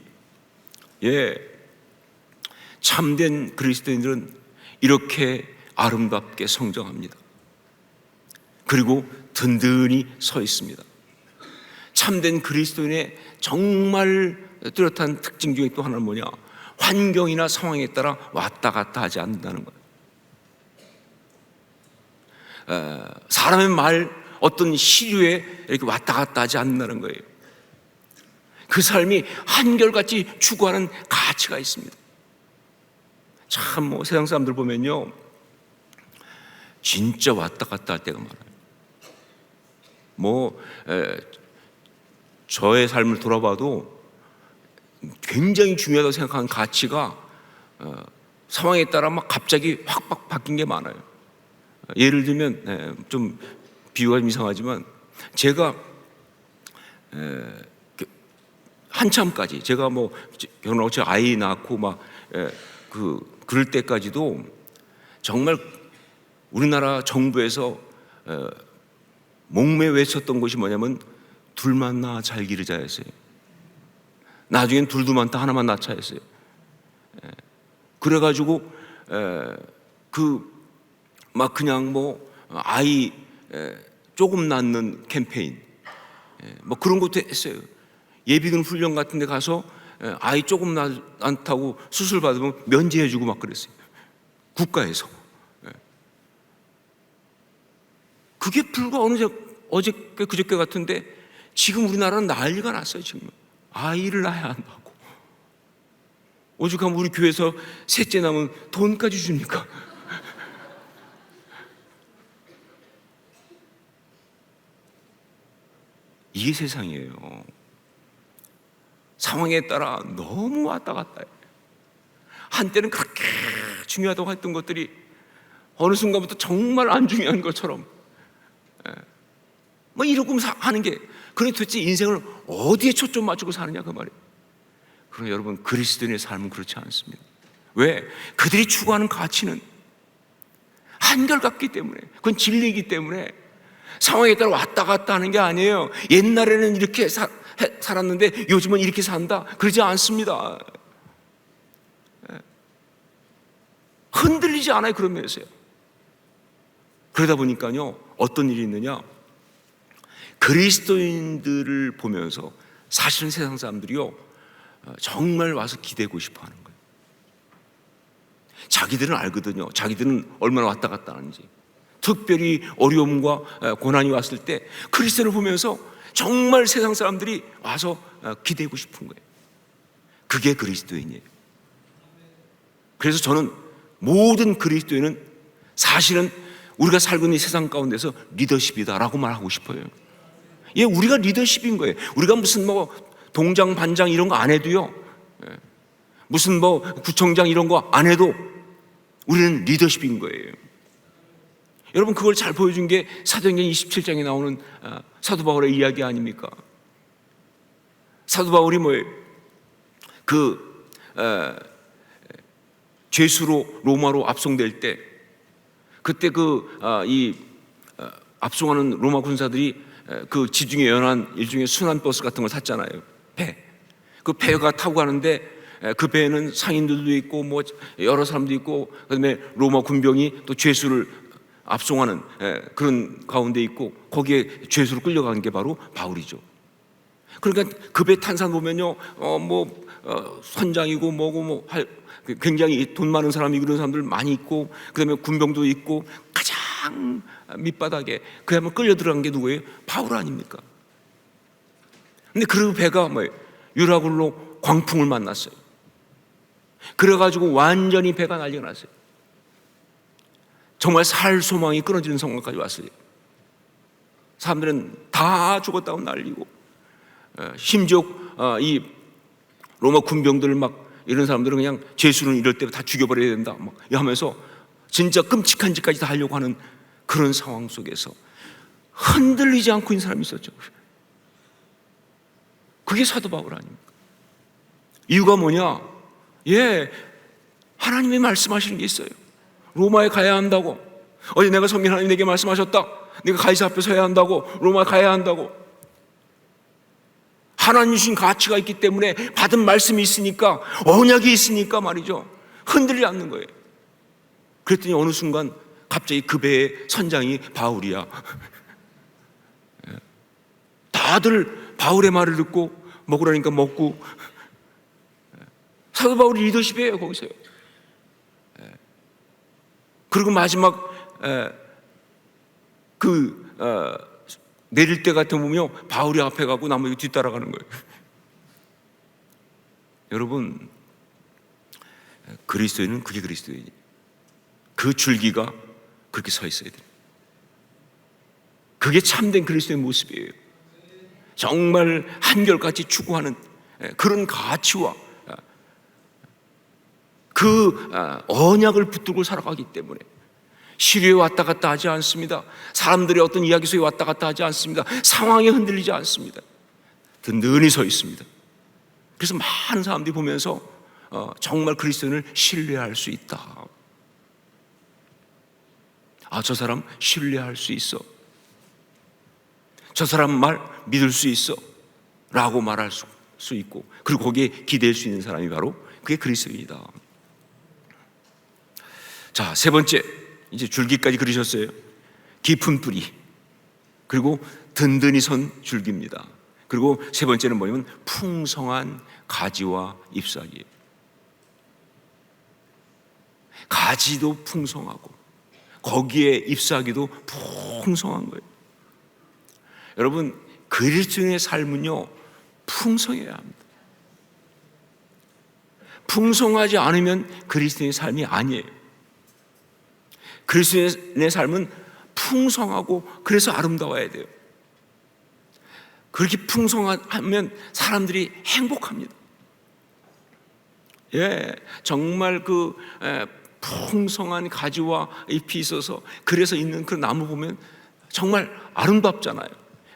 S2: 참된 그리스도인들은 이렇게 아름답게 성장합니다. 그리고 든든히 서 있습니다. 참된 그리스도인의 정말 뚜렷한 특징 중에 또 하나는 뭐냐? 환경이나 상황에 따라 왔다 갔다 하지 않는다는 거예요. 사람의 말, 어떤 시류에 이렇게 왔다 갔다 하지 않는다는 거예요. 그 삶이 한결같이 추구하는 가치가 있습니다. 참 세상 사람들 보면요, 진짜 왔다 갔다 할 때가 많아요. 저의 삶을 돌아봐도 굉장히 중요하다고 생각하는 가치가 상황에 따라 막 갑자기 확 바뀐 게 많아요. 예를 들면 좀 비유가 좀 이상하지만, 제가 한참까지 제가 결혼하고 제 아이 낳고 그럴 때까지도 정말 우리나라 정부에서 목매 외쳤던 것이 뭐냐면 둘만 낳아 잘 기르자였어요. 나중엔 둘도 많다 하나만 낳자 했어요. 그래가지고 그냥 아이 조금 낳는 캠페인 그런 것도 했어요. 예비군 훈련 같은 데 가서 아이 조금 낳다고 수술 받으면 면제해주고 막 그랬어요. 국가에서. 그게 불과 어저께 그저께 같은데 지금 우리나라는 난리가 났어요. 지금 아이를 낳아야 한다고. 오죽하면 우리 교회에서 셋째 낳으면 돈까지 줍니까? 이게 세상이에요. 상황에 따라 너무 왔다 갔다 해요. 한때는 그렇게 중요하다고 했던 것들이 어느 순간부터 정말 안 중요한 것처럼 이러고 하는 게, 그러니 도대체 인생을 어디에 초점 맞추고 사느냐 그 말이에요. 그러나 여러분, 그리스도인의 삶은 그렇지 않습니다. 왜? 그들이 추구하는 가치는 한결같기 때문에, 그건 진리이기 때문에 상황에 따라 왔다 갔다 하는 게 아니에요. 옛날에는 이렇게 살았는데 요즘은 이렇게 산다, 그러지 않습니다. 흔들리지 않아요. 그런 면에서요. 그러다 보니까요, 어떤 일이 있느냐, 그리스도인들을 보면서 사실은 세상 사람들이요, 정말 와서 기대고 싶어 하는 거예요. 자기들은 알거든요. 자기들은 얼마나 왔다 갔다 하는지. 특별히 어려움과 고난이 왔을 때 그리스도를 보면서 정말 세상 사람들이 와서 기대고 싶은 거예요. 그게 그리스도인이에요. 그래서 저는 모든 그리스도인은 사실은 우리가 살고 있는 세상 가운데서 리더십이다라고 말하고 싶어요. 우리가 리더십인 거예요. 우리가 무슨 동장 반장 이런 거 안 해도요, 무슨 구청장 이런 거 안 해도 우리는 리더십인 거예요. 여러분, 그걸 잘 보여준 게 사도행전 27장에 나오는 사도 바울의 이야기 아닙니까? 사도 바울이 뭐예요? 죄수로 로마로 압송될 때, 그때 압송하는 로마 군사들이 그 지중해 연안 일종의 순환 버스 같은 걸 탔잖아요. 그 배가 타고 가는데 그 배에는 상인들도 있고 여러 사람도 있고, 그다음에 로마 군병이 또 죄수를 압송하는 그런 가운데 있고 거기에 죄수로 끌려간 게 바로 바울이죠. 그러니까 그 배 탄 사람 보면요, 선장이고 뭐고 굉장히 돈 많은 사람이 그런 사람들 많이 있고, 그다음에 군병도 있고, 가장 밑바닥에 그야말로 끌려 들어간 게 누구예요? 바울 아닙니까? 근데 그 배가 뭐예요? 유라굴로 광풍을 만났어요. 그래가지고 완전히 배가 난리가 났어요. 정말 살 소망이 끊어지는 상황까지 왔어요. 사람들은 다 죽었다고 난리고, 심지어 이 로마 군병들 막 이런 사람들은 그냥 죄수는 이럴 때 다 죽여버려야 된다 막 하면서 진짜 끔찍한 짓까지 다 하려고 하는 그런 상황 속에서 흔들리지 않고 있는 사람이 있었죠. 그게 사도 바울 아닙니까? 이유가 뭐냐? 하나님이 말씀하시는 게 있어요. 로마에 가야 한다고. 어제 내가 섬긴 하나님 내게 말씀하셨다. 네가 가이사 앞에 서야 한다고. 로마에 가야 한다고. 하나님 주신 가치가 있기 때문에, 받은 말씀이 있으니까, 언약이 있으니까 말이죠, 흔들리지 않는 거예요. 그랬더니 어느 순간 갑자기 그 배의 선장이 바울이야. 다들 바울의 말을 듣고 먹으라니까 먹고. 사도 바울이 리더십이에요 거기서요. 그리고 마지막 내릴 때 같은 보면 바울이 앞에 가고 나머지 뒤따라가는 거예요. 여러분, 그리스도인은 그게 그리스도인이에요. 그 줄기가 그렇게 서 있어야 돼요. 그게 참된 그리스도의 모습이에요. 정말 한결같이 추구하는 그런 가치와 그 언약을 붙들고 살아가기 때문에 시류에 왔다 갔다 하지 않습니다. 사람들의 어떤 이야기 속에 왔다 갔다 하지 않습니다. 상황에 흔들리지 않습니다. 든든히 서 있습니다. 그래서 많은 사람들이 보면서 정말 그리스도인을 신뢰할 수 있다. 저 사람 신뢰할 수 있어. 저 사람 말 믿을 수 있어 라고 말할 수 있고, 그리고 거기에 기댈 수 있는 사람이 바로 그게 그리스도인이다. 자, 세 번째, 이제 줄기까지 그리셨어요. 깊은 뿌리, 그리고 든든히 선 줄기입니다. 그리고 세 번째는 뭐냐면 풍성한 가지와 잎사귀예요. 가지도 풍성하고 거기에 잎사귀도 풍성한 거예요. 여러분, 그리스도인의 삶은요, 풍성해야 합니다. 풍성하지 않으면 그리스도인의 삶이 아니에요. 그리스도인의 삶은 풍성하고 그래서 아름다워야 돼요. 그렇게 풍성하면 사람들이 행복합니다. 정말 그 풍성한 가지와 잎이 있어서 그래서 있는 그 나무 보면 정말 아름답잖아요.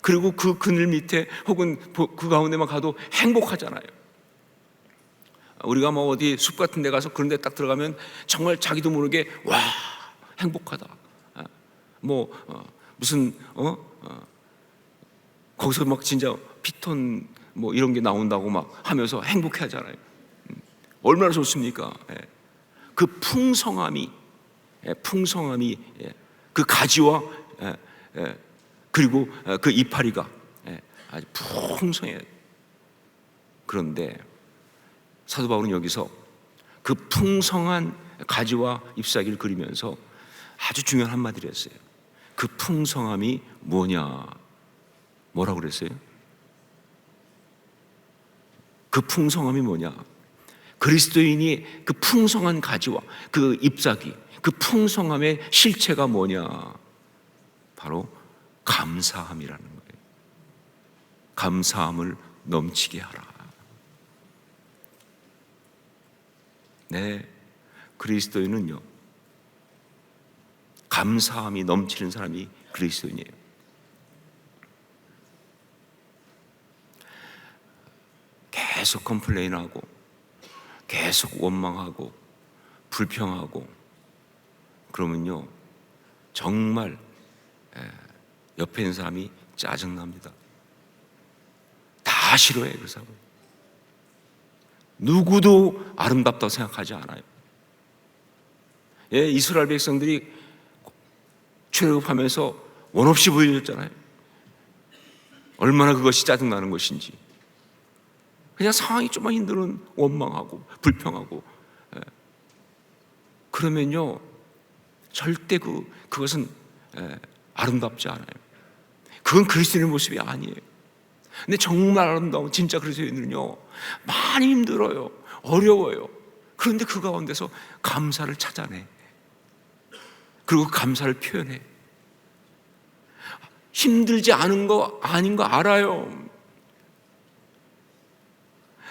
S2: 그리고 그 그늘 밑에 혹은 그 가운데만 가도 행복하잖아요. 우리가 뭐 어디 숲 같은 데 가서 그런 데 딱 들어가면 정말 자기도 모르게 와, 행복하다. 무슨 거기서 막 진짜 피톤 뭐 이런 게 나온다고 막 하면서 행복해 하잖아요. 얼마나 좋습니까? 그 풍성함이 그 가지와 그리고 그 이파리가 아주 풍성해요. 그런데 사도 바울은 여기서 그 풍성한 가지와 잎사귀를 그리면서 아주 중요한 한마디를 했어요. 그 풍성함이 뭐냐? 뭐라고 그랬어요? 그 풍성함이 뭐냐? 그리스도인이 그 풍성한 가지와 그 잎사귀, 그 풍성함의 실체가 뭐냐? 바로 감사함이라는 거예요. 감사함을 넘치게 하라. 네, 그리스도인은요, 감사함이 넘치는 사람이 그리스도인이에요. 계속 컴플레인하고 계속 원망하고 불평하고 그러면요, 정말 옆에 있는 사람이 짜증납니다. 다 싫어해요, 그 사람. 누구도 아름답다고 생각하지 않아요. 이스라엘 백성들이 출애굽하면서 원 없이 보여줬잖아요. 얼마나 그것이 짜증나는 것인지. 그냥 상황이 좀만 힘들면 원망하고 불평하고. 그러면요 절대 그것은 아름답지 않아요. 그건 그리스도인의 모습이 아니에요. 근데 정말 아름다운 진짜 그리스도인은요 많이 힘들어요. 어려워요. 그런데 그 가운데서 감사를 찾아내. 그리고 감사를 표현해. 힘들지 않은 거 아닌 거 알아요.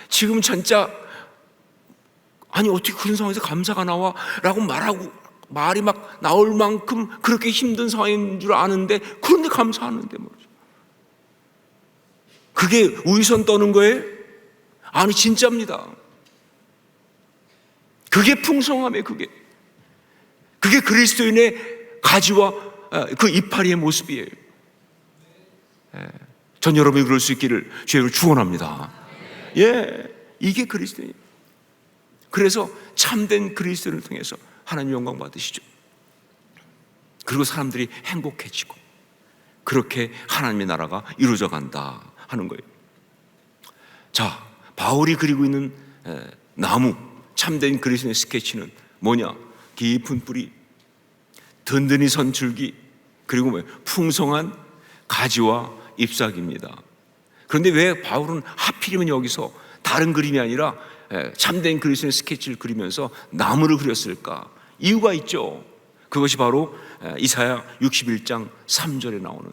S2: 지금 진짜 아니 어떻게 그런 상황에서 감사가 나와? 라고 말이 막 나올 만큼 그렇게 힘든 상황인 줄 아는데 그런데 감사하는데 뭐죠? 그게 우유선 떠는 거예요? 아니 진짜입니다. 그게 풍성함이에요. 그게 그리스도인의 가지와 그 이파리의 모습이에요. 전 여러분이 그럴 수 있기를 주의 이름으로 축원합니다. 이게 그리스도인이에요. 그래서 참된 그리스도를 통해서 하나님 영광 받으시죠. 그리고 사람들이 행복해지고 그렇게 하나님의 나라가 이루어져 간다 하는 거예요. 자, 바울이 그리고 있는 나무, 참된 그리스도의 스케치는 뭐냐? 깊은 뿌리, 든든히 선 줄기, 그리고 풍성한 가지와 잎사귀입니다. 그런데 왜 바울은 하필이면 여기서 다른 그림이 아니라 참된 그리스도의 스케치를 그리면서 나무를 그렸을까? 이유가 있죠. 그것이 바로 이사야 61장 3절에 나오는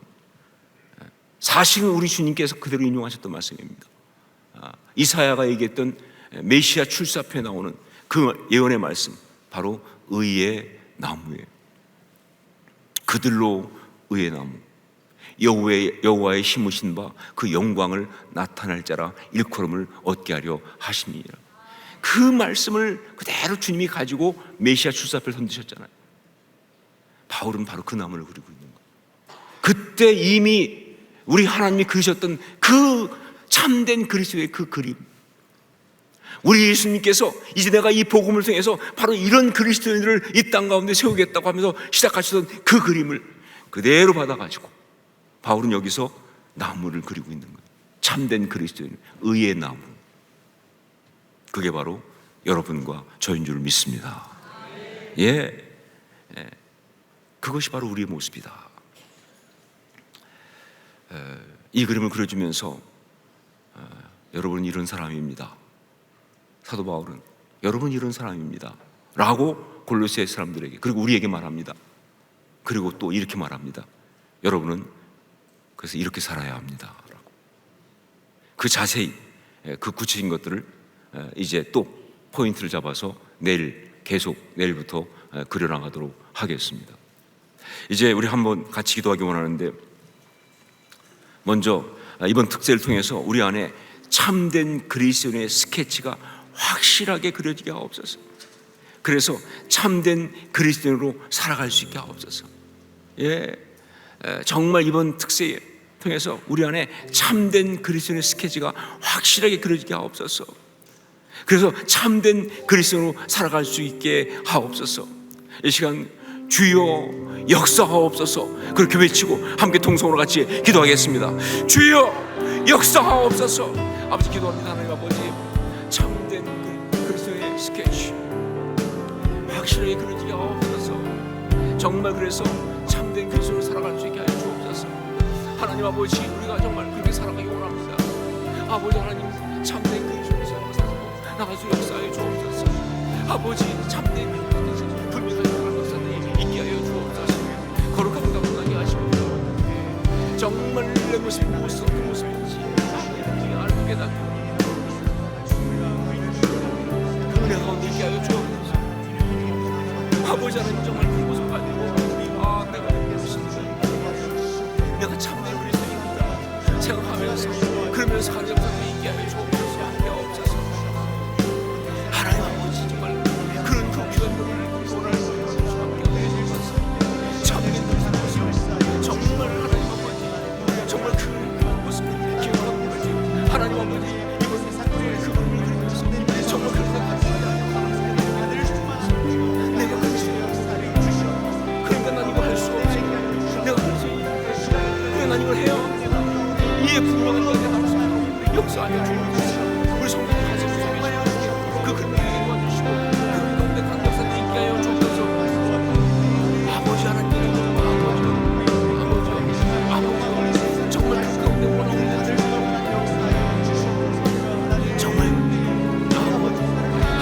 S2: 사실은 우리 주님께서 그대로 인용하셨던 말씀입니다. 이사야가 얘기했던 메시아 출사표에 나오는 그 예언의 말씀, 바로 의의 나무예요. 그들로 의의 나무, 여호와의 심으신 바 그 영광을 나타낼 자라 일컬음을 얻게 하려 하심이니라. 그 말씀을 그대로 주님이 가지고 메시아 출사표를 선지셨잖아요. 바울은 바로 그 나무를 그리고 있는 거예요. 그때 이미 우리 하나님이 그리셨던 그 참된 그리스도의 그 그림, 우리 예수님께서 이제 내가 이 복음을 통해서 바로 이런 그리스도인들을 이 땅 가운데 세우겠다고 하면서 시작하셨던 그 그림을 그대로 받아가지고 바울은 여기서 나무를 그리고 있는 거예요. 참된 그리스도인, 의의 나무. 그게 바로 여러분과 저인 줄 믿습니다. 그것이 바로 우리의 모습이다. 이 그림을 그려주면서 여러분은 이런 사람입니다. 사도 바울은 여러분 이런 사람입니다 라고 골로새 사람들에게, 그리고 우리에게 말합니다. 그리고 또 이렇게 말합니다. 여러분은 그래서 이렇게 살아야 합니다 라고. 그 자세히 그 구체적인 것들을 이제 또 포인트를 잡아서 내일부터 그려나가도록 하겠습니다. 이제 우리 한번 같이 기도하기 원하는데, 먼저 이번 특세를 통해서 우리 안에 참된 그리스도인의 스케치가 확실하게 그려지게 하옵소서. 그래서 참된 그리스도인으로 살아갈 수 있게 하옵소서. 정말 이번 특세에 통해서 우리 안에 참된 그리스도인의 스케치가 확실하게 그려지게 하옵소서. 그래서 참된 그리스도인으로 살아갈 수 있게 하옵소서. 이 시간 주여 역사하옵소서 그렇게 외치고 함께 통성으로 같이 기도하겠습니다. 주여 역사하옵소서. 아버지 기도합니다. 하나님 아버지, 참된 그리스도의 스케치 확실하게 그려지게 하옵소서. 정말 그래서 참된 그리스도로 살아갈 수 있게 하여 주옵소서. 하나님 아버지, 우리가 정말 그렇게 살아가기 원합니다. 아버지 하나님, 참된 그리스도로 살고 나갈 수 역사하여 주옵소서. 아버지, 참된 그리스도로 불미하여 나갈 역사들이 있게 하여 주옵소서. 거룩한 가운데 하시옵소서. 정말 내 모습이 무엇이 어떤 모습인지 알고 깨닫고 그 은혜 가운데 있게 하여 주옵소서. 아버지 하나님, 정말 그 모습 가지고 내가 참된 그리스도인이다 생각하면서 그러면서 하는 역사들이 있게 하여 주옵소서. 하나님 아버지, 정말 그런 그 귀한 분을 원하는 참된 그리스도인 정말 하나님 아버지, 정말 그 모습 찬양을 해야 합니다. 이에 불어가는 것에 남습니다. 역사하여 주옵소서. 우리 성도들 가서 구성해 주십시오. 그 근육에게 도와주시고 그 가운데 각 역사들 있게 하여 주옵소서. 아버지 하나님, 아버지 정말 그 가운데 원하는 것을 정말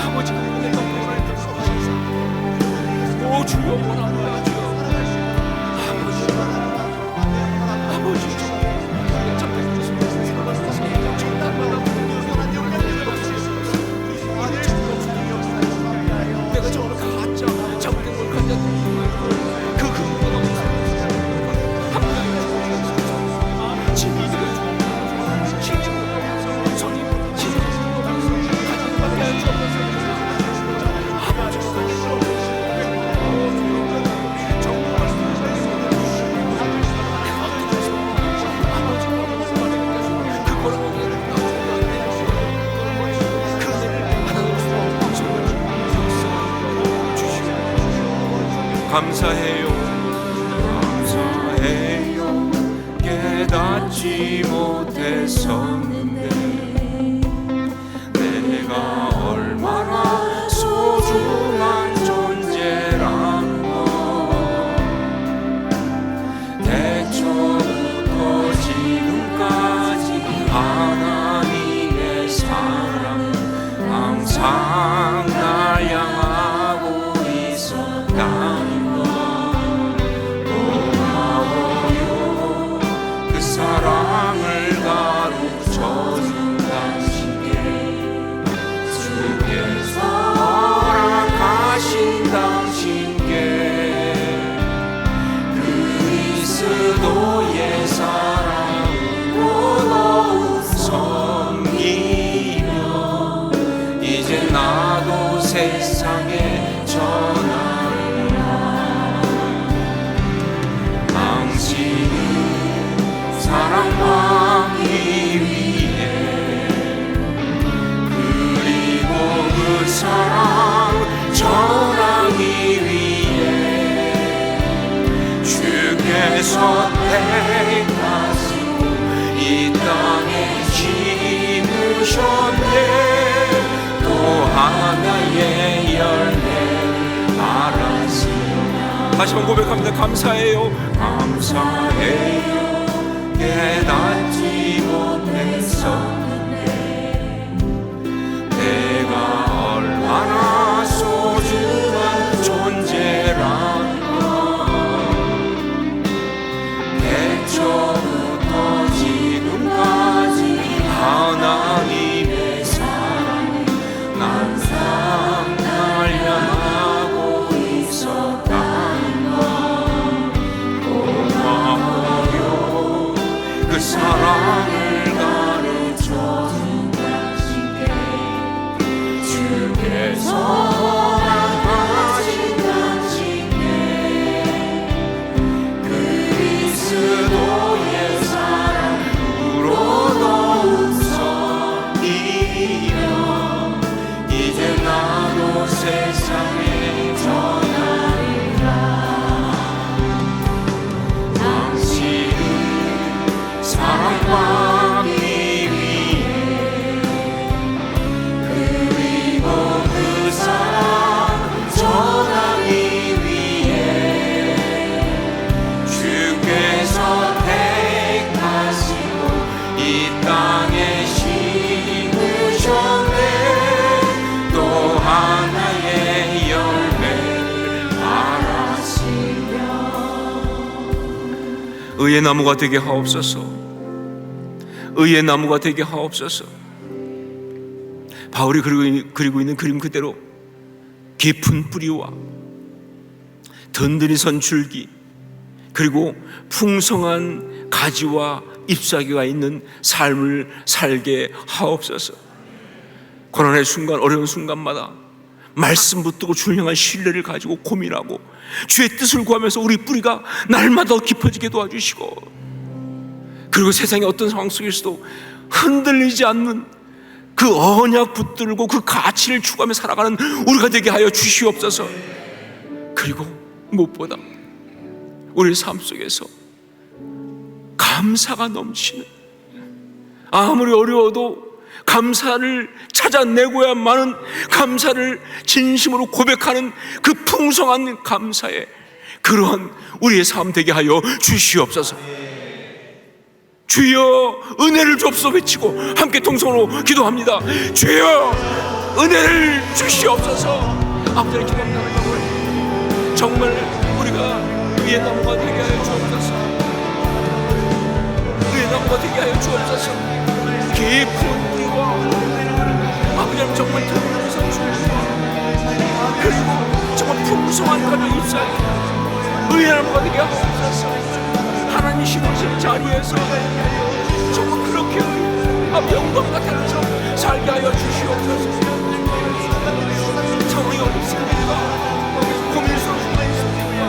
S2: 아버지 그 가운데 영광을 드리소서. 오 주여 원합니다. 주여 아버지 내가 정말 가짜 잘못된 걸 가짜 그 근거가 합당히 진리를 주옵소서. 진리를 선임 진리를 가지고 받게 하여 주옵소서. 아버지 감사해요, 감사해요. 깨닫지 못했었는데 내가 얼마나 소중한 존재란 걸 대초부터 지금까지 하나님의 사랑 항상 날 향하고 있었다니 사랑을 가르쳐준 당신께 주께서 허락하신 당신께 그리스도의 사랑으로 더욱 섬기며 이제 나도 세상에 전하리라. 당신은 사랑받기 위해 그리고 그 사랑 전하기 위해 주께서 택하시고 이 땅에 심으셨네. 또 하나의 열매를 알았으며 다시 한번 고백합니다. 감사해요, 감사해요. 깨닫지 못했었는데 내가 얼마나 소중한 존재란 걸 대초부터 지금까지 하나님의 사랑 항상 날 향하고 있었다는 걸 고마워요. 그 사랑을 가르쳐준 당신께 주께서 허락하신 당신께 그리스도의 사랑으로 더욱 섬기며 이제 나도 세상에 전하리라. 사랑받기 위해 그리고 그 사랑 전하기 위해 주께서 택하시고 이 땅에 심으셨네. 또 하나의 열매를 알았으며 의의 나무가 되게 하옵소서. 의의 나무가 되게 하옵소서. 바울이 그리고 있는 그림 그대로 깊은 뿌리와 든든히 선 줄기 그리고 풍성한 가지와 잎사귀가 있는 삶을 살게 하옵소서. 고난의 순간, 어려운 순간마다 말씀 붙들고 주를 향한 신뢰를 가지고 고민하고 주의 뜻을 구하면서 우리 뿌리가 날마다 더 깊어지게 도와주시고 그리고 세상의 어떤 상황 속에서도 흔들리지 않는 그 언약 붙들고 그 가치를 추구하며 살아가는 우리가 되게 하여 주시옵소서. 그리고 무엇보다 우리 삶 속에서 감사가 넘치는, 아무리 어려워도 감사를 찾아내고야만은 감사를 진심으로 고백하는 그 풍성한 감사의 그러한 우리의 삶 되게 하여 주시옵소서. 주여 은혜를 주옵소서 외치고 함께 통성으로 기도합니다. 주여 은혜를 주시옵소서. 아버지의 기도합니다. 정말 우리가 위의 나무가 되게 하여 주옵소서. 위의 나무가 되게 하여 주옵소서. 깊은 뿌리와 아버지는 정말 든든한 성수, 그리고 정말 풍성한 가정이 있어야 의의 나무가 되게 하여 주옵소서. 하나님 심으신 자리에서 정말 그렇게 영광 같아서 살게 하여 주시옵소서. 정의 어렵습니까? 고민스럽습니까?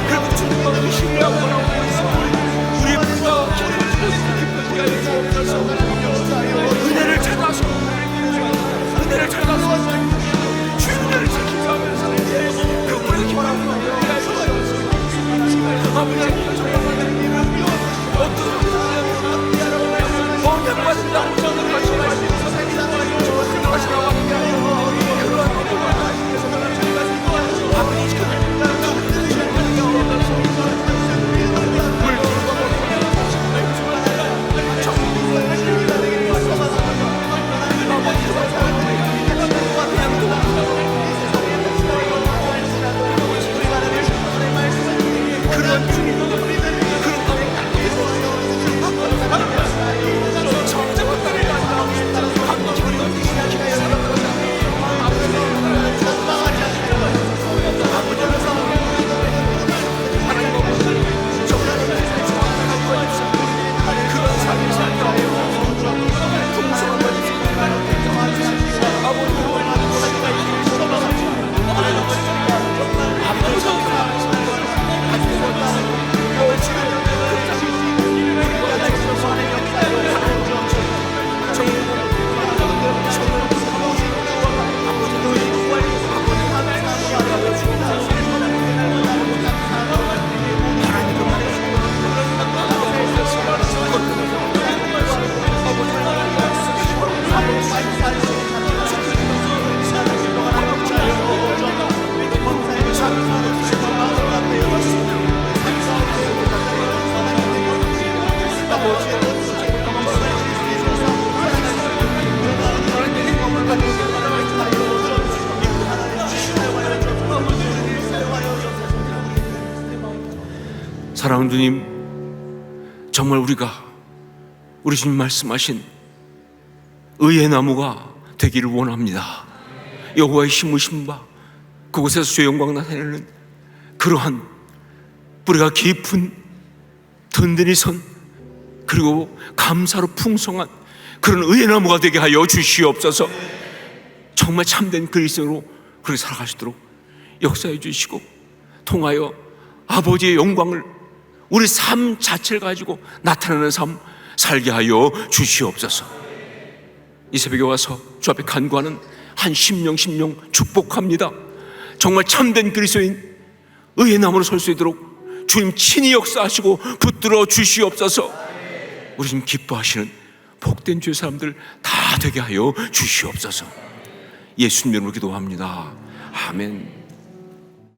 S2: 그래도 주님만을 신뢰하고 나오고 있습니다. 우리의 부가 기쁘게 하여 주옵소서. 은혜를 찾아서 주의 은혜를 지키게 하면서 그 우리의 기쁨을 누리게 하여 주옵소서. 아버지 어떤 언약받는다고 생각하시나 사랑하는 주님, 정말 우리 주님 말씀하신 의의 나무가 되기를 원합니다. 여호와의 심으신 바 그곳에서 주의 영광 나타내는 그러한 뿌리가 깊은 든든히 선 그리고 감사로 풍성한 그런 의의 나무가 되게 하여 주시옵소서. 정말 참된 그리스도로 그렇게 살아가시도록 역사해 주시고 통하여 아버지의 영광을 우리 삶 자체를 가지고 나타나는 삶 살게 하여 주시옵소서. 이 새벽에 와서 주 앞에 간구하는 한 심령 축복합니다. 정말 참된 그리스도인 의의 나무로 설 수 있도록 주님 친히 역사하시고 붙들어 주시옵소서. 우리 주님 기뻐하시는 복된 주의 사람들 다 되게 하여 주시옵소서. 예수님 이름으로 기도합니다. 아멘.